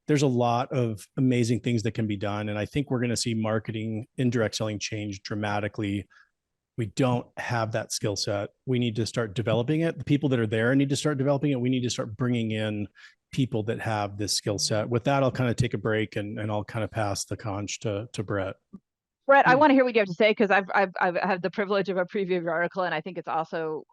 There's a lot of amazing things that can be done. And I think we're going to see marketing, indirect selling change dramatically. We don't have that skill set. We need to start developing it. The people that are there need to start developing it. We need to start bringing in people that have this skill set. With that, I'll kind of take a break and I'll kind of pass the conch to Brett. Brett, I want to hear what you have to say, because I've had the privilege of a preview of your article, and I think it's also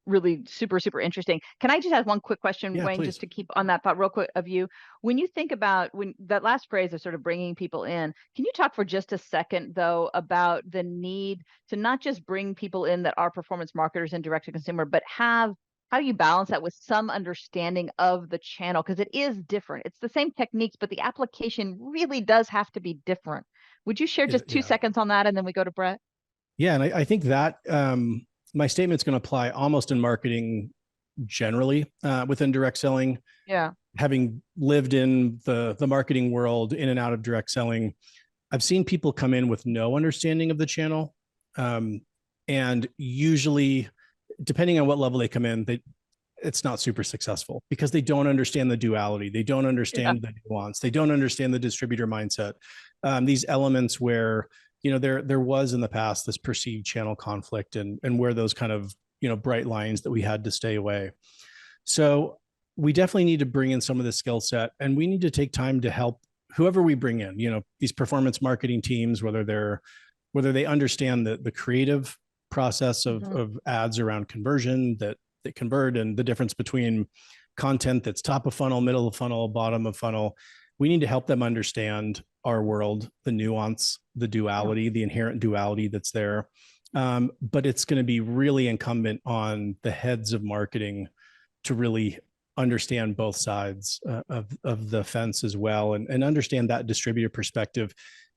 really super interesting. Can I just ask one quick question, Wayne, please. just to keep on that thought real quick of you? When you think about when that last phrase of sort of bringing people in, can you talk for just a second though about the need to not just bring people in that are performance marketers and direct to consumer, but how do you balance that with some understanding of the channel? Because it is different. It's the same techniques, but the application really does have to be different. Would you share just 2 seconds on that, and then we go to Brett? Yeah, and I think that my statement's going to apply almost in marketing generally within direct selling. Yeah. Having lived in the marketing world, in and out of direct selling, I've seen people come in with no understanding of the channel. And usually, depending on what level they come in, it's not super successful because they don't understand the duality. They don't understand the nuance. They don't understand the distributor mindset. These elements where, there was in the past this perceived channel conflict and where those kind of, bright lines that we had to stay away. So we definitely need to bring in some of the skill set, and we need to take time to help whoever we bring in, these performance marketing teams, whether they understand the creative process of ads around conversion that convert, and the difference between content that's top of funnel, middle of funnel, bottom of funnel. We need to help them understand our world, the nuance, the duality, the inherent duality that's there. But it's going to be really incumbent on the heads of marketing to really understand both sides of the fence as well, and understand that distributor perspective,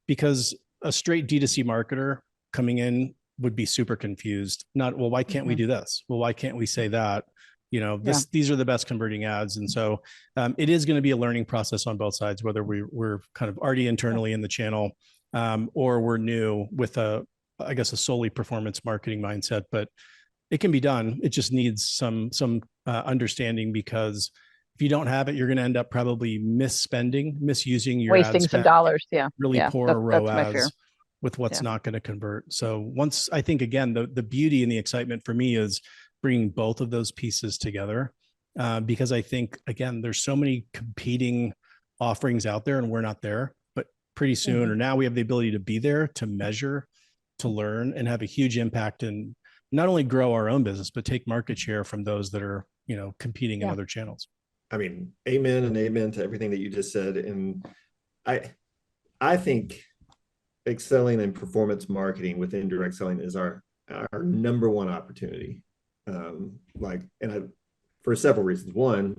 because a straight D2C marketer coming in would be super confused. Well, why can't we do this? Well, why can't we say that? These are the best converting ads. And so it is going to be a learning process on both sides, whether we're kind of already internally in the channel or we're new with a solely performance marketing mindset. But it can be done. It just needs some understanding, because if you don't have it, you're going to end up probably misusing your wasting some dollars. Yeah. Really poor that's ROAS with what's not going to convert. So once, I think, again, the beauty and the excitement for me is bringing both of those pieces together, because I think, again, there's so many competing offerings out there and we're not there, but pretty soon, or now we have the ability to be there, to measure, to learn, and have a huge impact, and not only grow our own business, but take market share from those that are, competing in other channels. I mean, amen and amen to everything that you just said. And I think excelling in performance marketing within direct selling is our number one opportunity. For several reasons. One,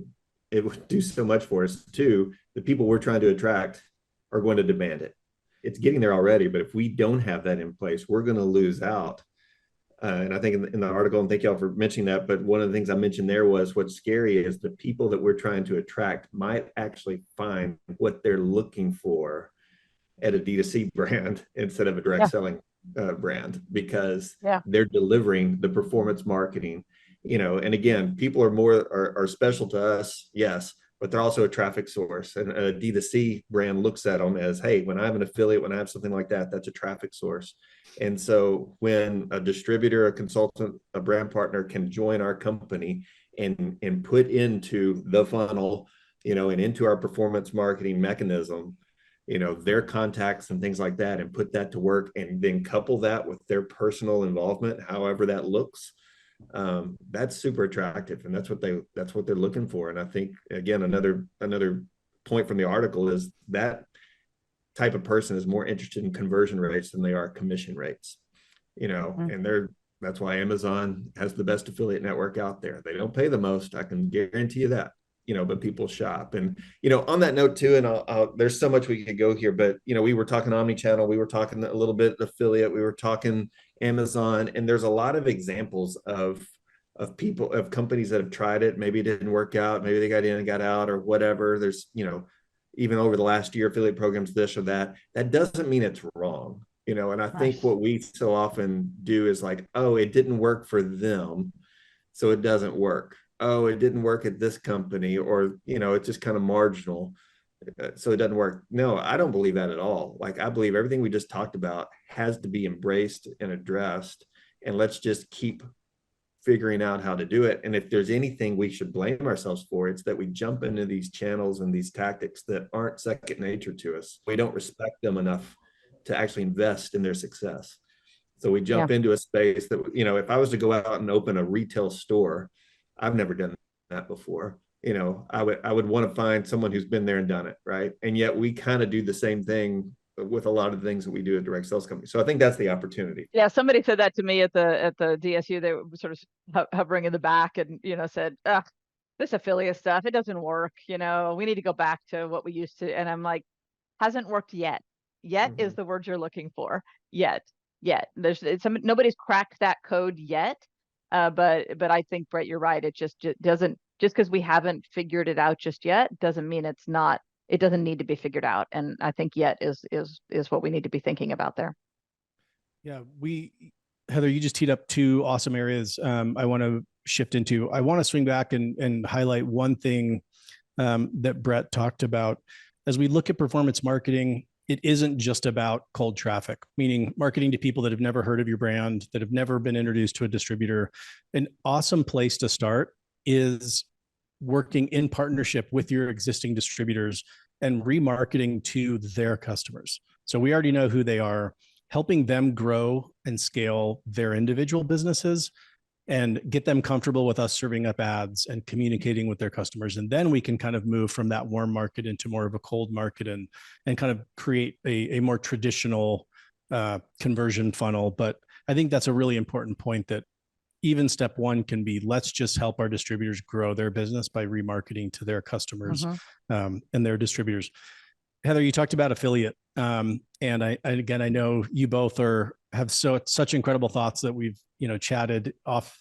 it would do so much for us. Two, the people we're trying to attract are going to demand it. It's getting there already, but if we don't have that in place, we're going to lose out. And I think in the article, and thank y'all for mentioning that, but one of the things I mentioned there was, what's scary is the people that we're trying to attract might actually find what they're looking for at a D2C brand instead of a direct selling brand, because they're delivering the performance marketing, and again, people are special to us, yes, but they're also a traffic source. And a D2C brand looks at them as, hey, when I have an affiliate, when I have something like that, that's a traffic source. And so when a distributor, a consultant, a brand partner can join our company and put into the funnel, and into our performance marketing mechanism, their contacts and things like that, and put that to work, and then couple that with their personal involvement, however that looks, that's super attractive, and that's what they're looking for. And I think, again, another point from the article is that type of person is more interested in conversion rates than they are commission rates, and that's why Amazon has the best affiliate network out there. They don't pay the most, I can guarantee you that, but people shop. And, on that note too, and there's so much we could go here, but, we were talking omnichannel, we were talking a little bit affiliate, we were talking Amazon, and there's a lot of examples of companies that have tried it. Maybe it didn't work out. Maybe they got in and got out or whatever. There's, even over the last year, affiliate programs, this or that. That doesn't mean it's wrong, and I think what we so often do is like, oh, it didn't work for them, so it doesn't work. Oh, it didn't work at this company, or, it's just kind of marginal, so it doesn't work. No, I don't believe that at all. Like, I believe everything we just talked about has to be embraced and addressed, and let's just keep figuring out how to do it. And if there's anything we should blame ourselves for, it's that we jump into these channels and these tactics that aren't second nature to us. We don't respect them enough to actually invest in their success. So we jump into a space that, if I was to go out and open a retail store, I've never done that before. I would want to find someone who's been there and done it, right? And yet we kind of do the same thing with a lot of the things that we do at direct sales companies. So I think that's the opportunity. Yeah, somebody said that to me at the DSU. They were sort of hovering in the back and said, this affiliate stuff, it doesn't work. We need to go back to what we used to. And I'm like, hasn't worked yet. Yet is the word you're looking for. Yet. Nobody's cracked that code yet. But I think, Brett, you're right. It just doesn't, just because we haven't figured it out just yet doesn't mean it's not, it doesn't need to be figured out. And I think yet is what we need to be thinking about there. Yeah, Heather, you just teed up two awesome areas I want to shift into. I want to swing back and highlight one thing that Brett talked about. As we look at performance marketing, it isn't just about cold traffic, meaning marketing to people that have never heard of your brand, that have never been introduced to a distributor. An awesome place to start is working in partnership with your existing distributors and remarketing to their customers. So we already know who they are, helping them grow and scale their individual businesses and get them comfortable with us serving up ads and communicating with their customers. And then we can kind of move from that warm market into more of a cold market and kind of create a more traditional conversion funnel. But I think that's a really important point, that even step one can be, let's just help our distributors grow their business by remarketing to their customers and their distributors. Heather, you talked about affiliate. And I know you both have such incredible thoughts that we've, chatted off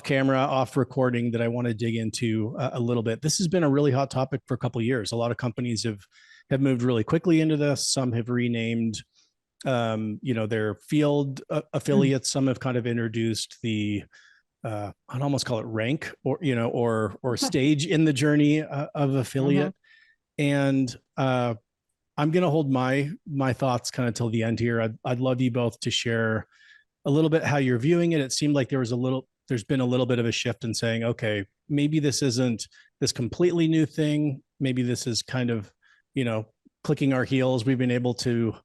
camera, off recording, that I want to dig into a little bit. This has been a really hot topic for a couple of years. A lot of companies have moved really quickly into this. Some have renamed, their field affiliates. Some have kind of introduced the, I'd almost call it rank or stage in the journey of affiliate. And I'm going to hold my thoughts kind of till the end here. I'd love you both to share a little bit how you're viewing it. It seemed like there's been a little bit of a shift in saying, okay, maybe this isn't this completely new thing. Maybe this is kind of, clicking our heels. We've been able to,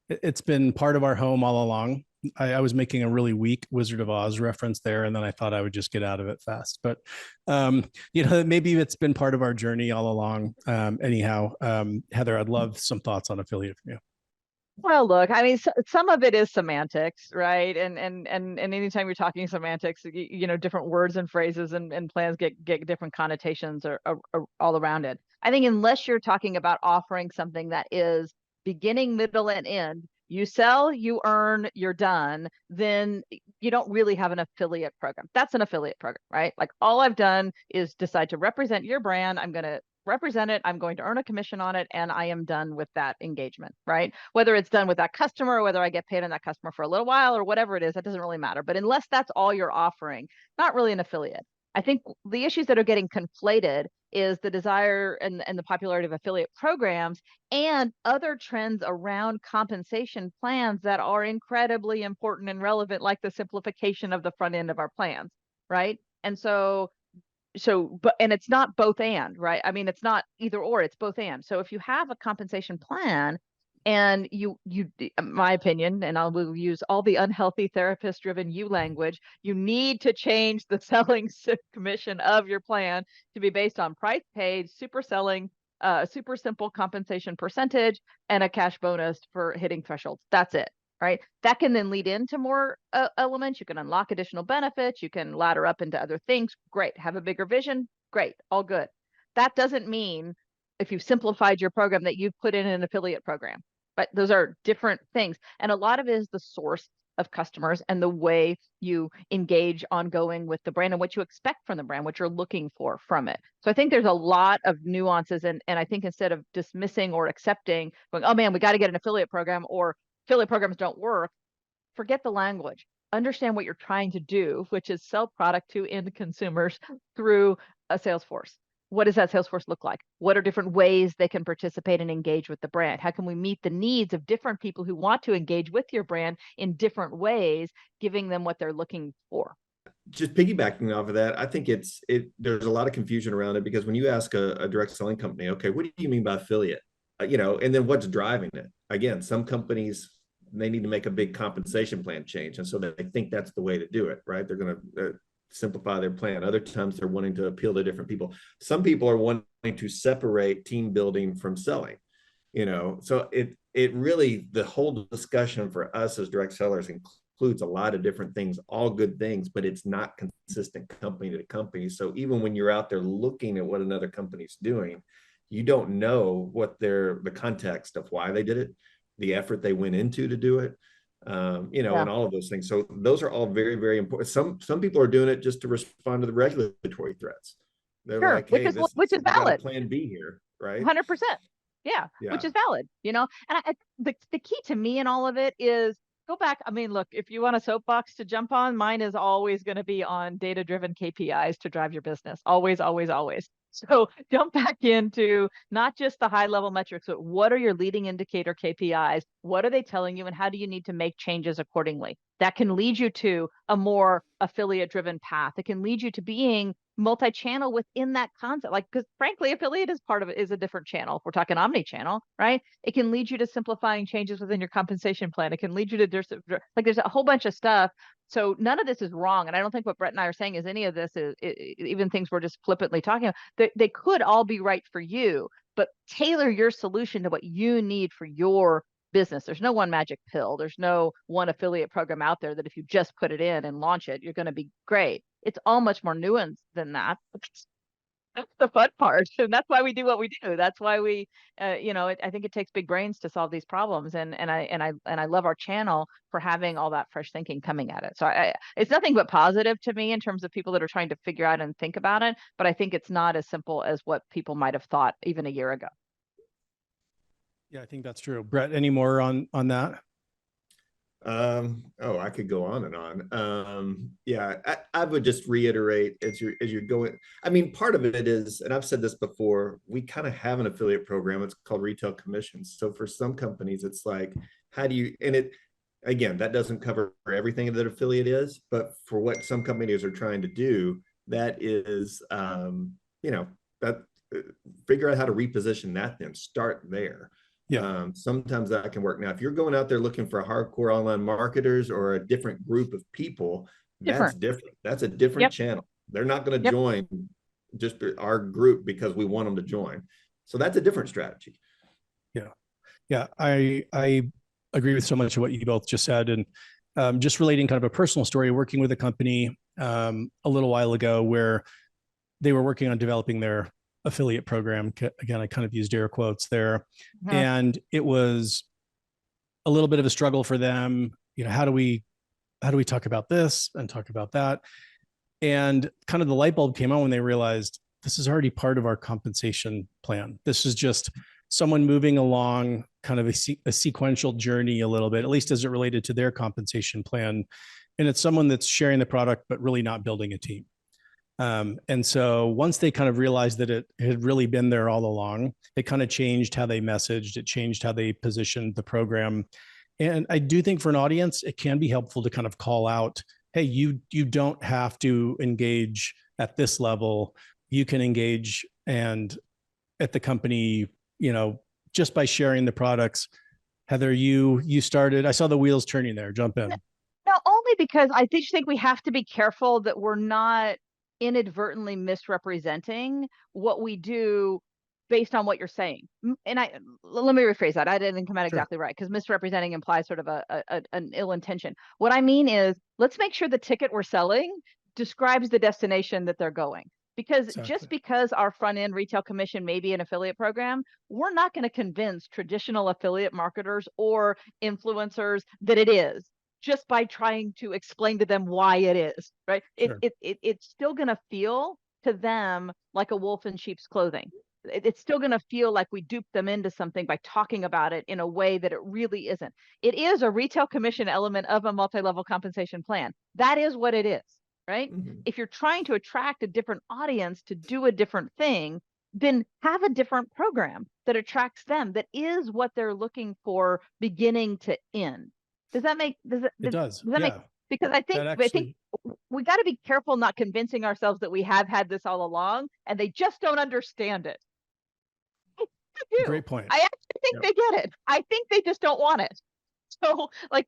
it's been part of our home all along. I was making a really weak Wizard of Oz reference there, and then I thought I would just get out of it fast. But, maybe it's been part of our journey all along. Anyhow, Heather, I'd love some thoughts on affiliate from you. Well, look, I mean, some of it is semantics, right? And anytime you're talking semantics, different words and phrases and plans get different connotations are all around it. I think unless you're talking about offering something that is beginning, middle, and end, you sell, you earn, you're done, then you don't really have an affiliate program. That's an affiliate program, right? Like, all I've done is decide to represent your brand. I'm going to represent it, I'm going to earn a commission on it, and I am done with that engagement, right? Whether it's done with that customer, or whether I get paid on that customer for a little while, or whatever it is, that doesn't really matter. But unless that's all you're offering, not really an affiliate. I think the issues that are getting conflated is the desire and the popularity of affiliate programs and other trends around compensation plans that are incredibly important and relevant, like the simplification of the front end of our plans, right? And and it's not both and, right? I mean, it's not either or, it's both and. So if you have a compensation plan and you, my opinion, and I will use all the unhealthy therapist-driven you language, you need to change the selling commission of your plan to be based on price paid, super selling, super simple compensation percentage, and a cash bonus for hitting thresholds. That's it. Right. That can then lead into more elements. You can unlock additional benefits. You can ladder up into other things. Great. Have a bigger vision. Great. All good. That doesn't mean, if you've simplified your program, that you've put in an affiliate program. But those are different things. And a lot of it is the source of customers and the way you engage ongoing with the brand and what you expect from the brand, what you're looking for from it. So I think there's a lot of nuances. And I think instead of dismissing or accepting, going, oh man, we got to get an affiliate program, or affiliate programs don't work, forget the language. Understand what you're trying to do, which is sell product to end consumers through a sales force. What does that sales force look like? What are different ways they can participate and engage with the brand? How can we meet the needs of different people who want to engage with your brand in different ways, giving them what they're looking for? Just piggybacking off of that, I think there's a lot of confusion around it, because when you ask a direct selling company, okay, what do you mean by affiliate? And then what's driving it? Again, some companies, they need to make a big compensation plan change, and so they think that's the way to do it, right? They're going to simplify their plan. Other times they're wanting to appeal to different people. Some people are wanting to separate team building from selling, so it really, the whole discussion for us as direct sellers includes a lot of different things, all good things, but it's not consistent company to company. So even when you're out there looking at what another company's doing, you don't know what the context of why they did it, the effort they went into to do it. Yeah. and all of those things. So those are all very, very important. Some people are doing it just to respond to the regulatory threats. They're Sure. like, hey, Which is we got a valid. plan B here, right? 100%. Yeah, Yeah. which is valid, And the key to me in all of it is go back. I mean, look, if you want a soapbox to jump on, mine is always going to be on data-driven KPIs to drive your business. Always, always, always. So jump back into not just the high-level metrics, but what are your leading indicator KPIs? What are they telling you, and how do you need to make changes accordingly? That can lead you to a more affiliate-driven path. It can lead you to being multi-channel within that concept. Like, because frankly, affiliate is part of it, is a different channel. If we're talking omni-channel, right? It can lead you to simplifying changes within your compensation plan. It can lead you to there's a whole bunch of stuff. So none of this is wrong. And I don't think what Brett and I are saying is any of this is even things we're just flippantly talking about. They could all be right for you, but tailor your solution to what you need for your business. There's no one magic pill. There's no one affiliate program out there that if you just put it in and launch it, you're going to be great. It's all much more nuanced than that. That's the fun part, and that's why we do what we do. That's why we, I think it takes big brains to solve these problems, and I love our channel for having all that fresh thinking coming at it. So it's nothing but positive to me in terms of people that are trying to figure out and think about it. But I think it's not as simple as what people might have thought even a year ago. Yeah, I think that's true. Brett, any more on that? I could go on and on. I would just reiterate as you're going. I mean, part of it is, and I've said this before, we kind of have an affiliate program. It's called retail commissions. So for some companies, it's like, how do you, and it, again, that doesn't cover everything that affiliate is, but for what some companies are trying to do, that is, that figure out how to reposition that, then start there. Yeah. Sometimes that can work. Now, if you're going out there looking for hardcore online marketers or a different group of people, that's different. That's a different channel. They're not going to join just our group because we want them to join. So that's a different strategy. Yeah. Yeah. I agree with so much of what you both just said. And just relating kind of a personal story, working with a company a little while ago where they were working on developing their affiliate program. Again, I kind of used air quotes there. And it was a little bit of a struggle for them. How do we talk about this and talk about that? And kind of the light bulb came on when they realized this is already part of our compensation plan. This is just someone moving along kind of a sequential journey a little bit, at least as it related to their compensation plan. And it's someone that's sharing the product, but really not building a team. And so once they kind of realized that it had really been there all along, it kind of changed how they messaged, it changed how they positioned the program. And I do think for an audience, it can be helpful to kind of call out, hey, you don't have to engage at this level. You can engage and at the company, just by sharing the products. Heather, you started, I saw the wheels turning there, jump in. No, only because I just think we have to be careful that we're not inadvertently misrepresenting what we do based on what you're saying. And let me rephrase that. I didn't come out exactly right, because misrepresenting implies sort of an ill intention. What I mean is, let's make sure the ticket we're selling describes the destination that they're going. Because just because our front end retail commission may be an affiliate program, we're not going to convince traditional affiliate marketers or influencers that it is, just by trying to explain to them why it is, right? It's still going to feel to them like a wolf in sheep's clothing. It's still going to feel like we duped them into something by talking about it in a way that it really isn't. It is a retail commission element of a multi-level compensation plan. That is what it is, right? If you're trying to attract a different audience to do a different thing, then have a different program that attracts them, that is what they're looking for beginning to end. Does that make, it does. Make, because I think we got to be careful not convincing ourselves that we have had this all along and they just don't understand it. I do. Great point. I actually think they get it. I think they just don't want it. So, like,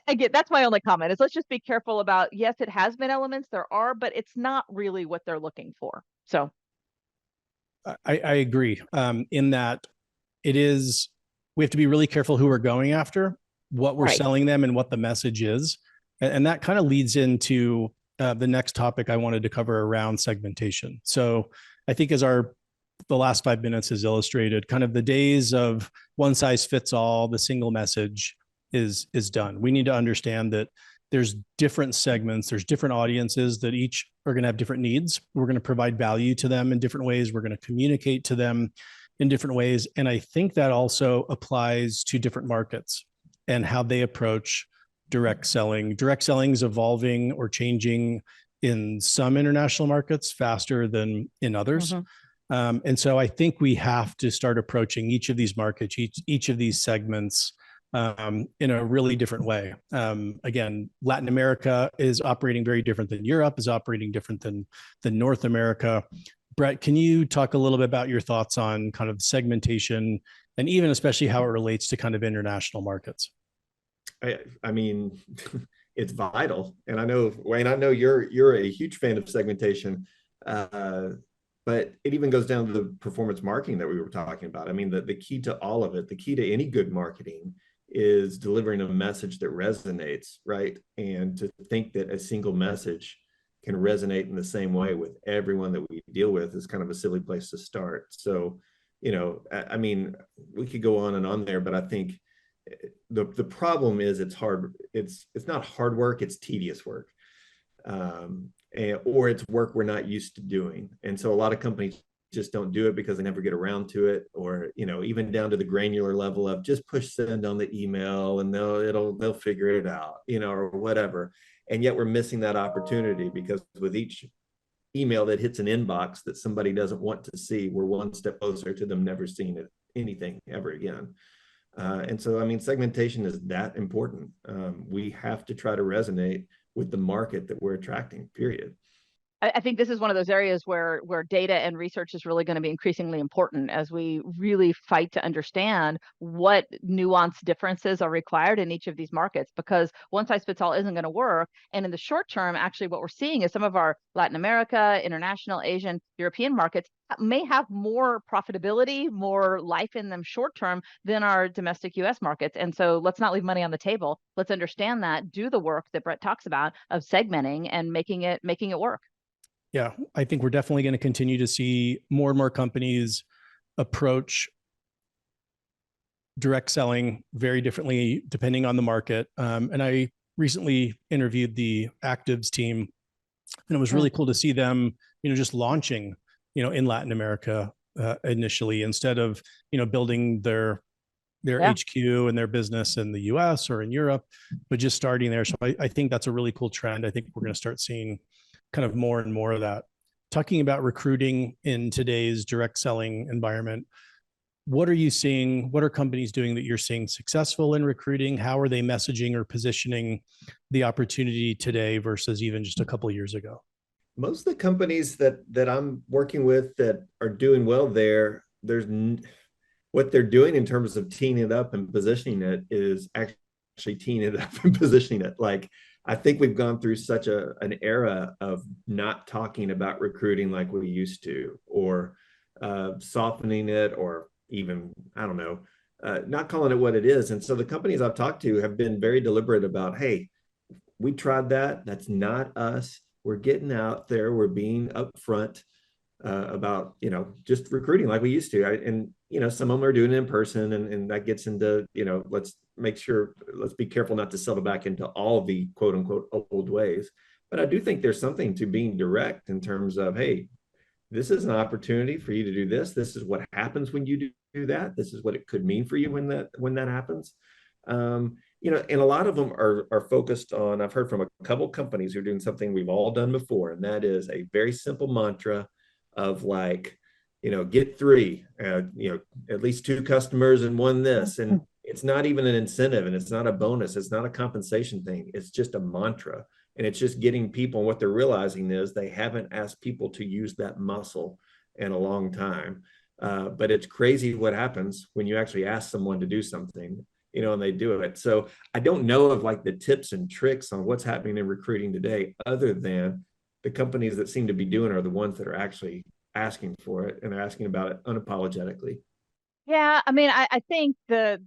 again, that's my only comment, is let's just be careful about, yes, it has been elements, there are, but it's not really what they're looking for. So I agree, in that it is, we have to be really careful who we're going after, what we're selling them, and what the message is. And that kind of leads into the next topic I wanted to cover around segmentation. So I think as the last 5 minutes has illustrated, kind of the days of one size fits all, the single message is done. We need to understand that there's different segments, there's different audiences that each are going to have different needs. We're going to provide value to them in different ways. We're going to communicate to them in different ways. And I think that also applies to different markets and how they approach direct selling. Direct selling is evolving or changing in some international markets faster than in others. And so I think we have to start approaching each of these markets, each of these segments in a really different way. Again, Latin America is operating very different than Europe, is operating different than North America. Brett, can you talk a little bit about your thoughts on kind of segmentation and even especially how it relates to kind of international markets? I mean, it's vital. And I know, Wayne, I know you're a huge fan of segmentation, but it even goes down to the performance marketing that we were talking about. I mean, the key to all of it, the key to any good marketing is delivering a message that resonates, right? And to think that a single message can resonate in the same way with everyone that we deal with is kind of a silly place to start. So, I mean, we could go on and on there, but I think the problem is it's hard. It's not hard work, it's tedious work. Or it's work we're not used to doing. And so a lot of companies just don't do it because they never get around to it, or, even down to the granular level of just push send on the email and they'll figure it out, or whatever. And yet we're missing that opportunity because with each email that hits an inbox that somebody doesn't want to see, we're one step closer to them never seeing anything ever again. And so, I mean, segmentation is that important. We have to try to resonate with the market that we're attracting, period. I think this is one of those areas where data and research is really going to be increasingly important as we really fight to understand what nuanced differences are required in each of these markets, because one size fits all isn't going to work. And in the short term, actually, what we're seeing is some of our Latin America, international, Asian, European markets may have more profitability, more life in them short term than our domestic US markets. And so let's not leave money on the table. Let's understand that, do the work that Brett talks about of segmenting and making it work. Yeah, I think we're definitely going to continue to see more and more companies approach direct selling very differently depending on the market. And I recently interviewed the Actives team, and it was really cool to see them, just launching, in Latin America initially, instead of, building their HQ and their business in the US or in Europe, but just starting there. So I think that's a really cool trend. I think we're going to start seeing kind of more and more of that. Talking about recruiting in today's direct selling environment, what are you seeing? What are companies doing that you're seeing successful in recruiting? How are they messaging or positioning the opportunity today versus even just a couple of years ago? Most of the companies that I'm working with that are doing well there's what they're doing in terms of teeing it up and positioning it is actually teeing it up and positioning it. Like, I think we've gone through such an era of not talking about recruiting like we used to, or softening it, or even, I don't know, not calling it what it is. And so the companies I've talked to have been very deliberate about, hey, we tried that. That's not us. We're getting out there. We're being upfront about, just recruiting like we used to. And some of them are doing it in person, and that gets into, let's be careful not to settle back into all the quote unquote old ways. But I do think there's something to being direct in terms of, hey, this is an opportunity for you to do this. This is what happens when you do that. This is what it could mean for you when that happens. And a lot of them are focused on, I've heard from a couple companies who are doing something we've all done before, and that is a very simple mantra of like, get 3, at least 2 customers and 1 this. And it's not even an incentive, and it's not a bonus. It's not a compensation thing. It's just a mantra. And it's just getting people, and what they're realizing is they haven't asked people to use that muscle in a long time. But it's crazy what happens when you actually ask someone to do something, and they do it. So I don't know of like the tips and tricks on what's happening in recruiting today, other than the companies that seem to be doing are the ones that are actually asking for it and are asking about it unapologetically. Yeah, I mean, I think it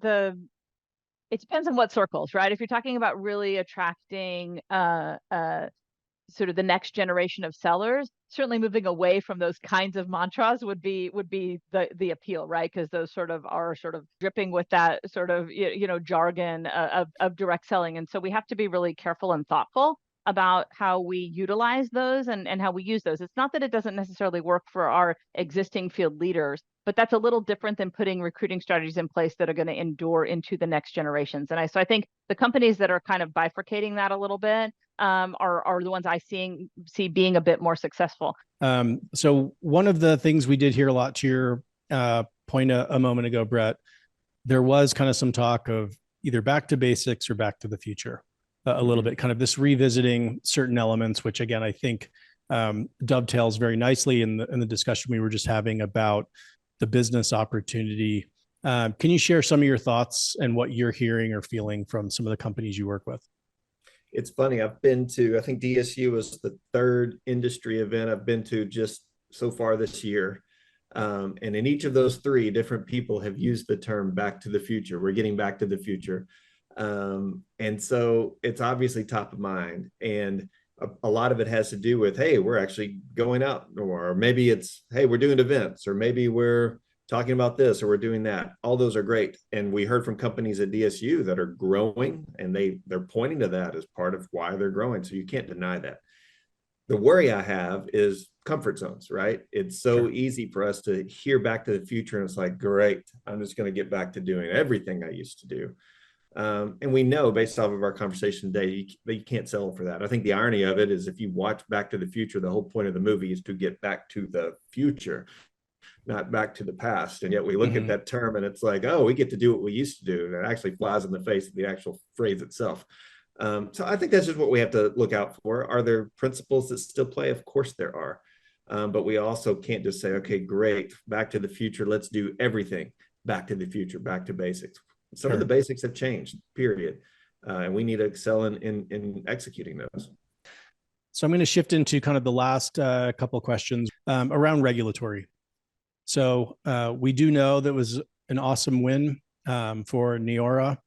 depends on what circles, right? If you're talking about really attracting sort of the next generation of sellers, certainly moving away from those kinds of mantras would be the appeal, right? Because those sort of are sort of dripping with that sort of jargon of direct selling, and so we have to be really careful and thoughtful about how we utilize those and how we use those. It's not that it doesn't necessarily work for our existing field leaders, but that's a little different than putting recruiting strategies in place that are going to endure into the next generations. And so I think the companies that are kind of bifurcating that a little bit are the ones I see being a bit more successful. So one of the things we did hear a lot to your point a moment ago, Brett, there was kind of some talk of either back to basics or back to the future. A little bit, kind of this revisiting certain elements, which again, I think dovetails very nicely in the discussion we were just having about the business opportunity. Can you share some of your thoughts and what you're hearing or feeling from some of the companies you work with? It's funny, I've been to, I think DSU was the third industry event I've been to just so far this year. And in each of those three, different people have used the term back to the future. We're getting back to the future. And so it's obviously top of mind, and a lot of it has to do with, hey, we're actually going out, or maybe it's, hey, we're doing events, or maybe we're talking about this, or we're doing that. All those are great. And we heard from companies at DSU that are growing, and they're pointing to that as part of why they're growing. So you can't deny that. The worry I have is comfort zones, right? It's so easy for us to hear back to the future, and it's like, great, I'm just going to get back to doing everything I used to do. And we know based off of our conversation today, you can't settle for that. I think the irony of it is, if you watch Back to the Future, the whole point of the movie is to get back to the future, not back to the past. And yet we look at that term and it's like, oh, we get to do what we used to do. And it actually flies in the face of the actual phrase itself. So I think that's just what we have to look out for. Are there principles that still play? Of course there are. But we also can't just say, okay, great, back to the future, let's do everything back to the future, back to basics. Some of the basics have changed, period. And we need to excel in executing those. So I'm going to shift into kind of the last couple of questions around regulatory. So we do know that was an awesome win for Neora,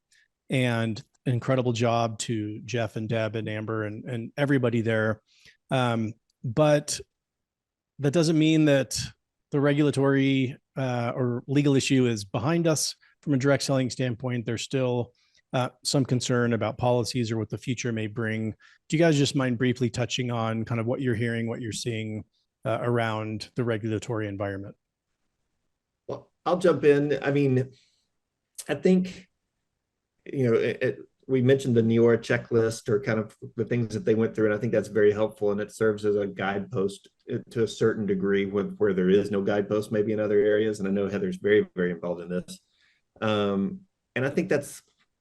and an incredible job to Jeff and Deb and Amber and everybody there. But that doesn't mean that the regulatory or legal issue is behind us. From a direct selling standpoint, there's still some concern about policies or what the future may bring. Do you guys just mind briefly touching on kind of what you're hearing, what you're seeing around the regulatory environment? Well, I'll jump in. I mean, I think, we mentioned the Neora checklist, or kind of the things that they went through, and I think that's very helpful, and it serves as a guidepost to a certain degree where there is no guidepost maybe in other areas. And I know Heather's very, very involved in this. And I think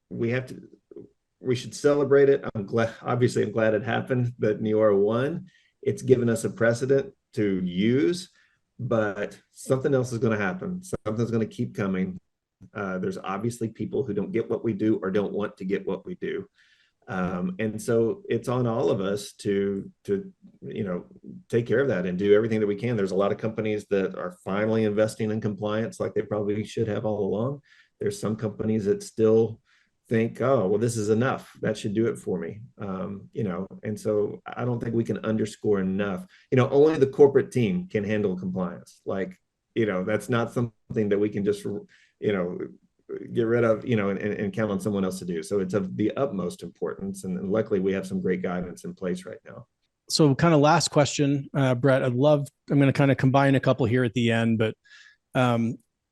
we should celebrate it. I'm glad it happened that Neora won. It's given us a precedent to use, but something else is going to happen. Something's going to keep coming. There's obviously people who don't get what we do or don't want to get what we do. And so it's on all of us to take care of that and do everything that we can. There's a lot of companies that are finally investing in compliance like they probably should have all along. There's some companies that still think, oh, well, this is enough. That should do it for me. And so I don't think we can underscore enough. Only the corporate team can handle compliance. That's not something that we can just, get rid of, and count on someone else to do. So it's of the utmost importance. And luckily we have some great guidance in place right now. So kind of last question, Brett, I'm going to kind of combine a couple here at the end, but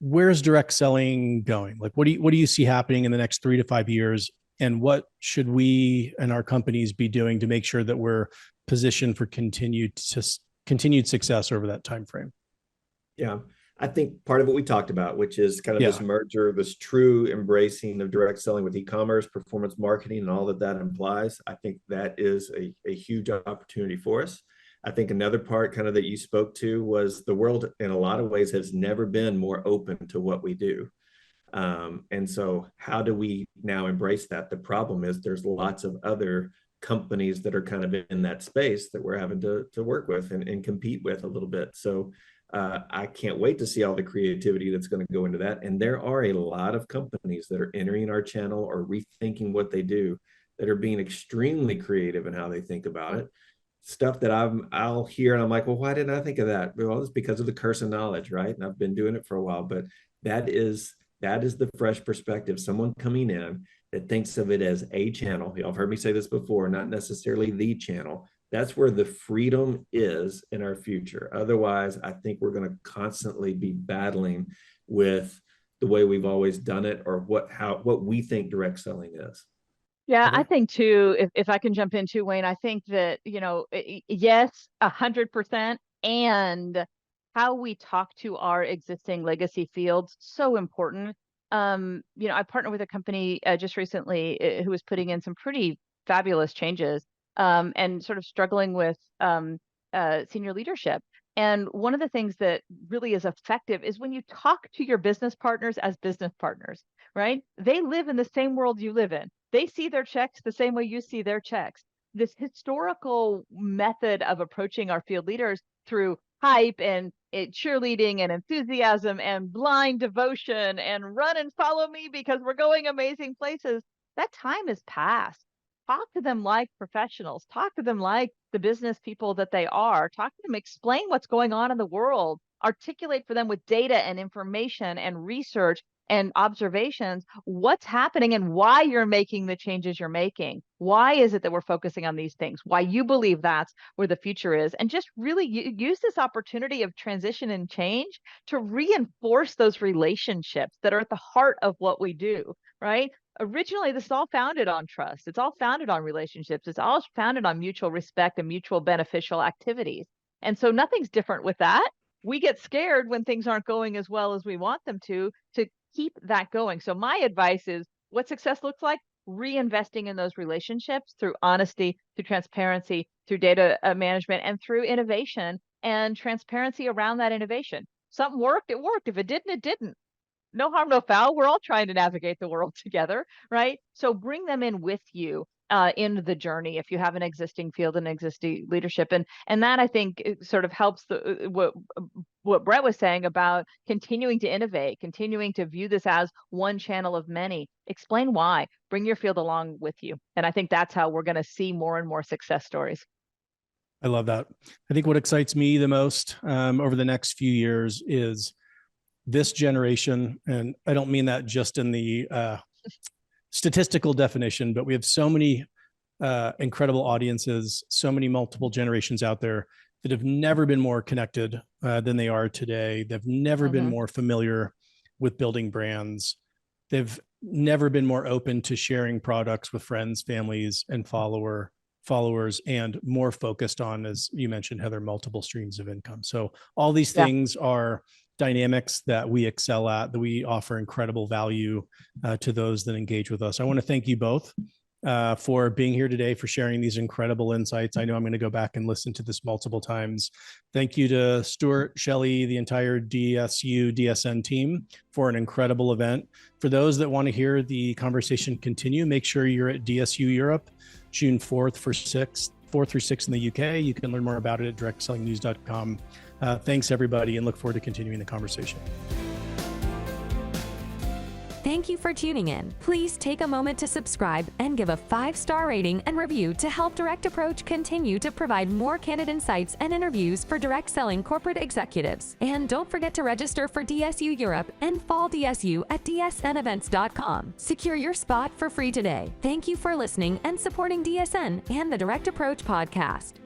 where's direct selling going? Like, what do you see happening in the next 3 to 5 years? And what should we and our companies be doing to make sure that we're positioned for continued success over that time frame? Yeah, I think part of what we talked about, which is kind of this merger, this true embracing of direct selling with e-commerce, performance marketing, and all that implies, I think that is a huge opportunity for us. I think another part kind of that you spoke to was the world in a lot of ways has never been more open to what we do. And so how do we now embrace that? The problem is there's lots of other companies that are kind of in that space that we're having to work with and compete with a little bit. So I can't wait to see all the creativity that's going to go into that. And there are a lot of companies that are entering our channel or rethinking what they do, that are being extremely creative in how they think about it. stuff that I'll hear and I'm like, well, why didn't I think of that? Well, it's because of the curse of knowledge, right? And I've been doing it for a while, but that is the fresh perspective. Someone coming in that thinks of it as a channel. Y'all have heard me say this before, not necessarily the channel. That's where the freedom is in our future. Otherwise, I think we're going to constantly be battling with the way we've always done it, or what we think direct selling is. Yeah, I think too, if I can jump in too, Wayne, I think that, yes, 100%. And how we talk to our existing legacy fields, so important. I partnered with a company just recently who was putting in some pretty fabulous changes and sort of struggling with senior leadership. And one of the things that really is effective is when you talk to your business partners as business partners, right? They live in the same world you live in. They see their checks the same way you see their checks. This historical method of approaching our field leaders through hype and cheerleading and enthusiasm and blind devotion and run and follow me because we're going amazing places, that time is past. Talk to them like professionals. Talk to them like the business people that they are. Talk to them, explain what's going on in the world, articulate for them with data and information and research and observations what's happening and why you're making the changes you're making. Why is it that we're focusing on these things? Why you believe that's where the future is? And just really use this opportunity of transition and change to reinforce those relationships that are at the heart of what we do, right? Originally, this is all founded on trust. It's all founded on relationships. It's all founded on mutual respect and mutual beneficial activities. And so nothing's different with that. We get scared when things aren't going as well as we want them to keep that going. So my advice is what success looks like, reinvesting in those relationships through honesty, through transparency, through data management, and through innovation and transparency around that innovation. Something worked, it worked. If it didn't, it didn't. No harm, no foul. We're all trying to navigate the world together, right? So bring them in with you in the journey if you have an existing field and existing leadership. And that, I think, sort of helps what Brett was saying about continuing to innovate, continuing to view this as one channel of many. Explain why. Bring your field along with you. And I think that's how we're going to see more and more success stories. I love that. I think what excites me the most over the next few years is this generation, and I don't mean that just in the statistical definition, but we have so many incredible audiences, so many multiple generations out there that have never been more connected than they are today. They've never been more familiar with building brands. They've never been more open to sharing products with friends, families, and followers, and more focused on, as you mentioned, Heather, multiple streams of income. So all these things are dynamics that we excel at, that we offer incredible value to those that engage with us. I want to thank you both for being here today, for sharing these incredible insights. I know I'm going to go back and listen to this multiple times. Thank you to Stuart, Shelley, the entire DSN team for an incredible event. For those that want to hear the conversation continue, make sure you're at DSU Europe, June 4th through 6th in the UK. You can learn more about it at directsellingnews.com. Thanks, everybody, and look forward to continuing the conversation. Thank you for tuning in. Please take a moment to subscribe and give a 5-star rating and review to help Direct Approach continue to provide more candid insights and interviews for direct selling corporate executives. And don't forget to register for DSU Europe and Fall DSU at dsnevents.com. Secure your spot for free today. Thank you for listening and supporting DSN and the Direct Approach podcast.